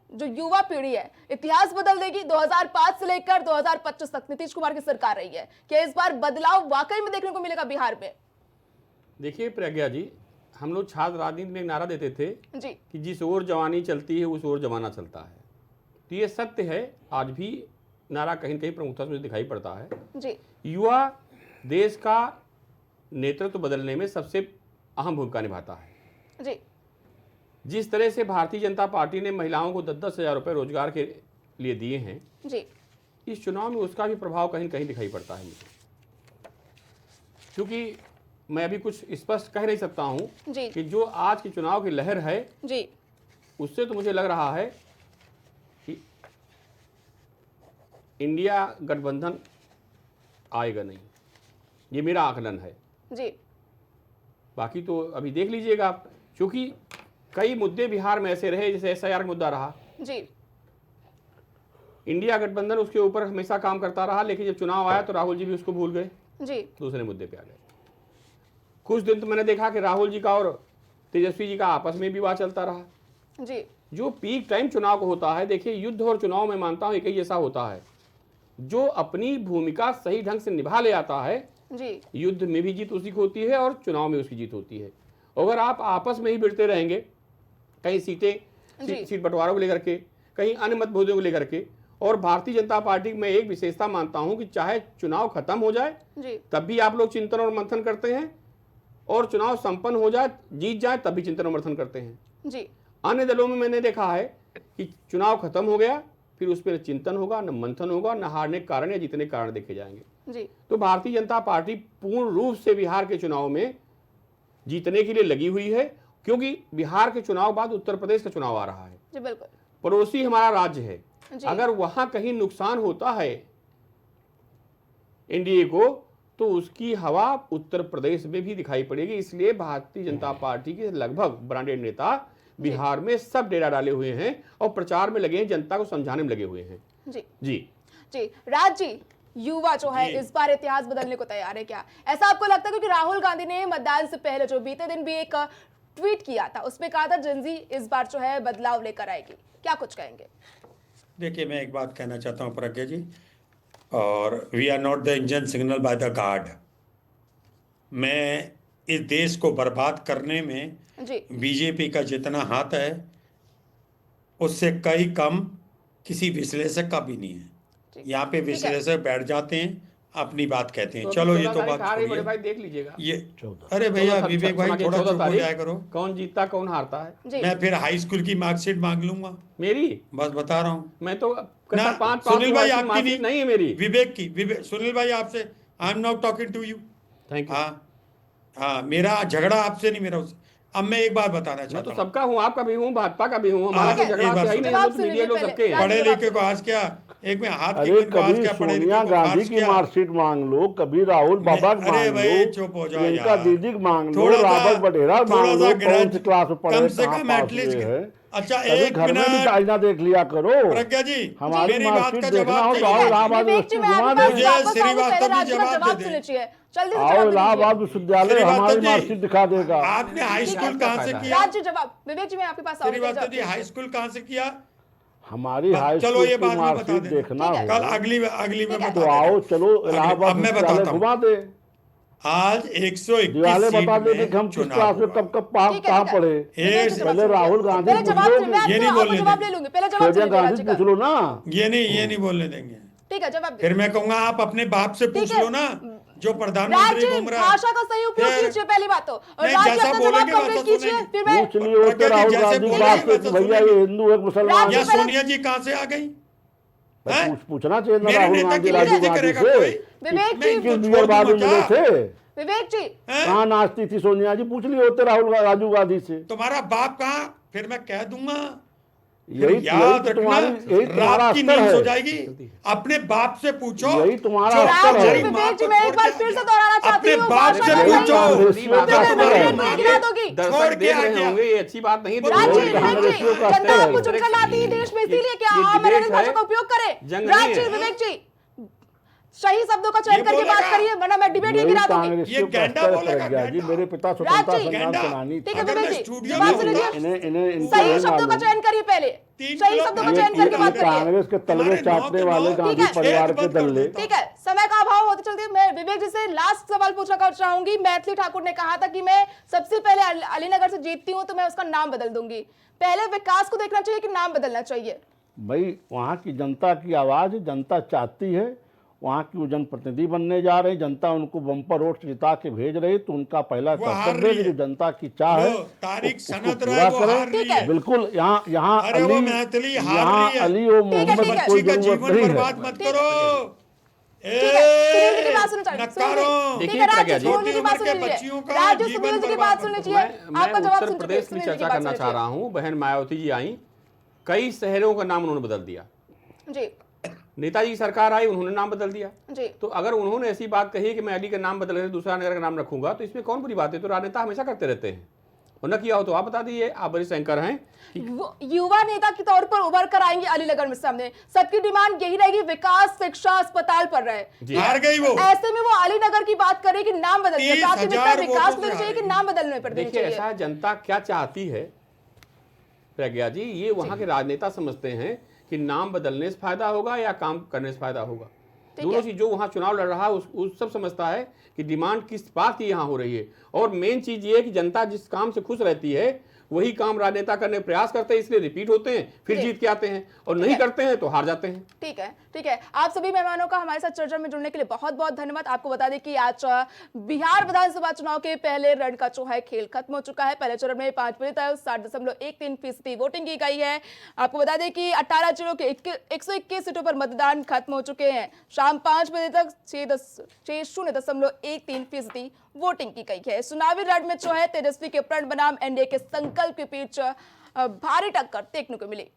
जो युवा पीढ़ी है इतिहास बदल देगी। 2005 से लेकर 2025 तक नीतीश कुमार की सरकार रही है, क्या इस बार बदलाव वाकई में देखने को मिलेगा बिहार में?
देखिए प्रज्ञा जी, हम लोग छात्र राजनीति में एक नारा देते थे
जी
कि जिस ओर जवानी चलती है उस ओर जमाना चलता है। तो ये सत्य है, आज भी नारा कहीं न कहीं प्रमुखता से मुझे दिखाई पड़ता है।
जी
युवा देश का नेतृत्व बदलने में सबसे अहम भूमिका निभाता है।
जी
जिस तरह से भारतीय जनता पार्टी ने महिलाओं को 10-10 हज़ार रुपये रोजगार के लिए दिए हैं,
जी
इस चुनाव में उसका भी प्रभाव कहीं न कहीं दिखाई पड़ता है मुझे। क्योंकि मैं अभी कुछ स्पष्ट कह नहीं सकता हूं
जी
कि जो आज के चुनाव की लहर है
जी
उससे तो मुझे लग रहा है कि इंडिया गठबंधन आएगा नहीं, ये मेरा आकलन है।
जी
बाकी तो अभी देख लीजिएगा आप, क्योंकि कई मुद्दे बिहार में ऐसे रहे जैसे SIR का मुद्दा रहा।
जी
इंडिया गठबंधन उसके ऊपर हमेशा काम करता रहा, लेकिन जब चुनाव आया तो राहुल जी भी उसको भूल गए,
जी
दूसरे मुद्दे पे आ गए। कुछ दिन तो मैंने देखा कि राहुल जी का और तेजस्वी जी का आपस में विवाद चलता रहा।
जी
जो पीक टाइम चुनाव को होता है, देखिए युद्ध और चुनाव में मानता हूं एक ही जैसा होता है। जो अपनी भूमिका सही ढंग से निभा ले आता है,
जी
युद्ध में भी जीत उसी की होती है और चुनाव में उसकी जीत होती है। अगर आप आपस में ही भिड़ते रहेंगे, कहीं सीट बंटवारों को लेकर के, कहीं अन्य मतभेदों को लेकर के, और भारतीय जनता पार्टी में एक विशेषता मानता हूं कि चाहे चुनाव खत्म हो जाए
जी
तब भी आप लोग चिंतन और मंथन करते हैं, और चुनाव संपन्न हो जाए, जीत जाए, तब भी चिंतन और मंथन करते हैं।
जी
अन्य दलों में मैंने देखा है कि चुनाव खत्म हो गया, फिर उस पर न चिंतन होगा, न मंथन होगा, न हारने के कारण या जीतने के कारण देखे जाएंगे।
जी
तो भारतीय जनता पार्टी पूर्ण रूप से बिहार के चुनाव में जीतने के लिए लगी हुई है, क्योंकि बिहार के चुनाव बाद उत्तर प्रदेश का चुनाव आ रहा है।
जी बिल्कुल।
पड़ोसी हमारा राज्य है,
जी।
अगर वहां कहीं नुकसान होता है एनडीए को, तो उसकी हवा उत्तर प्रदेश में भी दिखाई पड़ेगी। इसलिए भारतीय जनता पार्टी के लगभग ब्रांडेड नेता बिहार में सब डेरा डाले हुए हैं और प्रचार में लगे हैं, जनता को समझाने में लगे हुए हैं।
जी
जी
जी राज जी, युवा जो है इस बार इतिहास बदलने को तैयार है क्या? ऐसा आपको लगता है? क्योंकि राहुल गांधी ने मतदान से पहले जो बीते दिन भी एक ट्वीट किया था, उसमें कहा था जनजी इस बार जो है बदलाव लेकर आएगी, क्या कुछ कहेंगे?
देखिए, मैं एक बात कहना चाहता हूँ प्रज्ञा जी, और we are not the engine signal by the guard. मैं इस देश को बर्बाद करने में
जी
बीजेपी का जितना हाथ है उससे कई कम किसी विश्लेषक का भी नहीं है। यहाँ पे विश्लेषक बैठ जाते हैं, अपनी बात कहते हैं, चलो ये तो बात
बड़े भाई देख लीजिएगा
ये। अरे भैया विवेक भाई, थोड़ा चुप हो जाया करो।
कौन जीतता कौन हारता है?
मैं फिर हाई स्कूल की मार्कशीट मांग लूंगा
मेरी,
बस बता रहा हूँ
मैं तो
ना।
पांच
सुनील भाई आपकी
नहीं है मेरी,
विवेक की। सुनील भाई आपसे, I am not talking to you.
Thank you.
हाँ, मेरा झगड़ा आपसे नहीं, मेरा उससे। अब मैं एक बात बताना
मैं
चाहता
तो
हूँ,
सबका हूँ, आपका भी हूँ, भाजपा का भी हूँ, हमारा तो झगड़ा है ही नहीं, हम तो मीडिया लोग सबके हैं।
पढ़े लिखे को आज क्या, एक में हाथ
अरे
की को आज
कभी
क्या, पढ़े लिखे
सोनिया
को
गांधी
आज
की
क्या।
मार्कशीट मांग लो, कभी राहुल बाबा की
अरे
मांग
भाई
लो,
चुप हो जाओ
प्रियंका
यार।
दीदी की मांग लो,
थोड़ा सा-
रॉबर्ट बटेरा
थोड़ा
मांग
सा
लो, कौन सी क्लास में पढ़े,
कम से
कहाँ
कम
पास
एटलीस्ट।
हुए हैं।
अच्छा,
कभी
एक
घर में भी
मिनट
आईना देख लिया करो।
प्रज्ञा जी,
हमारी
मेरी बात
मार्कशीट
का
देखना
जवाब
हो तो
चाहिए।
आओ इलाहाबाद
विवेक जी,
यूनिवर्सिटी
मैं
घुमा
आपके
दे।
पास वापस आऊंगी,
श्रीवास्तव
पहले
जी
राज जी का
जवाब
जवाब
दे
सुन
दें।
लीजिए, जल्दी से
आओ
जवाब दे
इलाहाबाद
दीजिए।
विश्वविद्यालय
श्रीवास्तव
हमारी
जी,
मार्कशीट दिखा देगा।
आपने हाई स्कूल कहाँ से किया?
राज जी जवाब, विवेक जी मैं आपके पास आऊंगी,
श्रीवास्तव
जवाब
जी, हाई
दीजिए।
स्कूल कहाँ से किया?
हमारी
अब
हाई
चलो
स्कूल
ये
की
बात भी बता
मार्कशीट
देना।
देखना हो
कल अगली में बता
तो आओ,
देना।
चलो इलाहाबाद
अब मैं
विश्वविद्यालय
बताता हूँ।
घुमा दे।
आज 121
दिवाले
सीट
बता देते कि
में
हम किस
चुनाव
क्लास में
हुआ।
कब
ठीक है,
कहाँ
ठीक है।
पढ़े।
विवेक जी जवाब
पहले
सुनिए।
राहुल गांधी
पहले
पूछ
जवाब
लो,
सुनिए, मैं
ये नहीं
आपको
बोलने
जवाब
देंगे।
ले लूंगी, पहले जवाब
सोनिया
सुनिए राज
गांधी
जी
पूछ
का।
लो ना।
ये नहीं बोलने देंगे।
ठीक है, जवाब
फिर मैं कहूंगा आप अपने बाप से पूछ
ठीक है।
लो ना, जो
राज
प्रधानमंत्री
जी
घूम रहा है।
भाषा का सही उपयोग
फिर-
कीजिए, पहली बात तो। और
नहीं,
राज जी
जैसा
अपना जवाब
बोलेंगे
कंप्लीट
वैसा
कीजिए,
सुनेंगे।
फिर मैं
पूछ लिए होते
प्रज्ञा जी,
राहुल
जैसे
गांधी
बोलेंगे
बात से
वैसा
कि भैया
सुनेंगे।
ये हिंदू है मुसलमान
राज जी
या
है।
पहले-
सोनिया जी कहाँ से आ गई? हैं?
पूछना चाहिए ना
मेरे
राहुल
नेता
गांधी
की
राजीव
बेइज्जती
गांधी
करेगा
से।
कोई?
विवेक
मैं
जी,
इनको
किस
छोड़
बियर बाद में
दूंगा
मिले
क्या?
थे,
विवेक जी
हैं?
कहाँ नाचती थी सोनिया जी, पूछ लिए होते राजीव गांधी से।
तुम्हारा बाप कहाँ? फिर मैं कह दूंगा।
यही
याद
तो तुम्हारी
रखना,
यही तुम्हारा
रात की
अस्तर
नींद हो
है,
जाएगी। अपने बाप से पूछो।
यही तुम्हारा
जो
अस्तर
राज जी,
है।
हमारी माँ
विवेक जी
को
मैं एक
छोड़
बार
के
फिर
आ
से
गया।
दोहराना चाहती
अपने
हूँ,
बाप
भाषा
से
का
यही
सही
पूछो।
कांग्रेसियों का
देखिए,
अस्तर
मैं
है।
एक मिनट याद होगी।
दर्शक
छोड़ के
देख
आ
रहे
गया।
होंगे, ये अच्छी बात नहीं है।
राज जी,
यही
विवेक जी,
कांग्रेसियों का
जनता
अस्तर
आपको
है।
चुनकर लाती है देश में, इसीलिए क्या
ये
आप
डिबेट
मेरे भाषा
है,
का उपयोग करें?
जंग
राज
नहीं
जी,
है।
विवेक जी सही शब्दों का चयन
ये
करके बात
बोलेगा।
करिए, वरना मैं डिबेट ही
यही
गिरा दूंगी।
कांग्रेसियों का
गैंडा
अस्तर है
बोलेगा,
प्रज्ञा जी।
गैंडा।
मेरे पिता
राज
स्वतंत्रता
जी,
संग्राम
गैंडा।
सेनानी
ठीक
थे।
है
अगर
विवेक
मैं
जी,
स्टूडियो
जवाब
में
सुनिए।
होगा,
इनको
सही
नहीं
शब्दों का
मालूम।
चयन करिए पहले,
3
सही
किलो
शब्दों का
ये
चयन करके बात करिए।
कांग्रेस के तलवे
तुम्हारे नौ
चाटने
के
वाले
नौ,
गांधी
ठीक है।
परिवार के
छेद बंद कर
दल्ले।
देता।
ठीक है, समय का अभाव होते चलते मैं विवेक जी से लास्ट सवाल पूछना चाहूंगी। मैथिली ठाकुर ने कहा था कि मैं सबसे पहले अलीनगर से जीतती हूं तो मैं उसका नाम बदल दूंगी। पहले विकास को देखना चाहिए कि नाम बदलना चाहिए?
भाई वहाँ की जनता की आवाज़ जनता चाहती है, वहाँ की वो जनप्रतिनिधि बनने जा रहे हैं, जनता उनको बम्पर वोट जिता के भेज रही है, तो उनका पहला कर्तव्य है कि जो जनता की चाह है उसको पूरा करें। बिल्कुल यहाँ अली और मोहम्मद की कोई जरूरत नहीं है।
मत करो।
मैं उत्तर प्रदेश में चर्चा करना चाह रहा हूँ। बहन मायावती जी आई, कई शहरों का नाम उन्होंने बदल दिया
जी।
नेताजी की सरकार आई, उन्होंने नाम बदल दिया
जी।
तो अगर उन्होंने ऐसी बात कही कि मैं अली का नाम बदल कर दूसरा नगर का नाम रखूंगा तो इसमें कौन बुरी बात है? तो राजनेता हमेशा करते रहते हैं, और न किया हो तो आप बता दीजिए, आप वरिष्ठ एंकर हैं।
युवा नेता के तौर पर उभर कर आएंगे अलीनगर में सामने, सबकी डिमांड यही रहेगी विकास, शिक्षा, अस्पताल पर रहे।
हार गई वो।
ऐसे में वो अलीनगर की बात करे कि नाम बदलने, प्राथमिकता विकास को देनी चाहिए कि नाम बदलने पर देनी चाहिए?
ऐसा जनता क्या चाहती है प्रज्ञा जी, ये वहां के राजनेता समझते हैं कि नाम बदलने से फायदा होगा या काम करने से फायदा होगा। दोनों चीज, जो वहां चुनाव लड़ रहा है उस सब समझता है कि डिमांड किस बात की यहाँ हो रही है, और मेन चीज ये है कि जनता जिस काम से खुश रहती है वही काम राजनेता करने का प्रयास करते हैं, इसलिए रिपीट होते हैं, फिर जीत के आते हैं, और नहीं करते हैं तो हार जाते हैं।
ठीक है, ठीक है। आप सभी मेहमानों का हमारे साथ चर्चा में जुड़ने के लिए बहुत बहुत धन्यवाद। आपको बता दें कि आज बिहार विधानसभा चुनाव के पहले रण का जो है खेल खत्म हो चुका है। पहले चरण में 5 बजे तक 60.13% वोटिंग की गई है। आपको बता दें कि 18 जिलों के 121 सीटों पर मतदान खत्म हो चुके हैं। शाम 5 बजे तक 60.13% वोटिंग की गई है। चुनावी रण में जो है तेजस्वी के प्रण बनाम एनडीए के संकल्प के बीच भारी टक्कर देखने को मिली।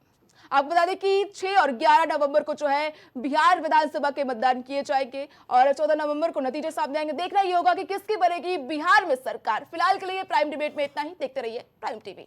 आपको बता दें कि 6 और 11 नवंबर को जो है बिहार विधानसभा के मतदान किए जाएंगे और 14 नवंबर को नतीजे सामने आएंगे। देखना ये होगा कि किसकी बनेगी बिहार में सरकार। फिलहाल के लिए प्राइम डिबेट में इतना ही। देखते रहिए प्राइम टीवी।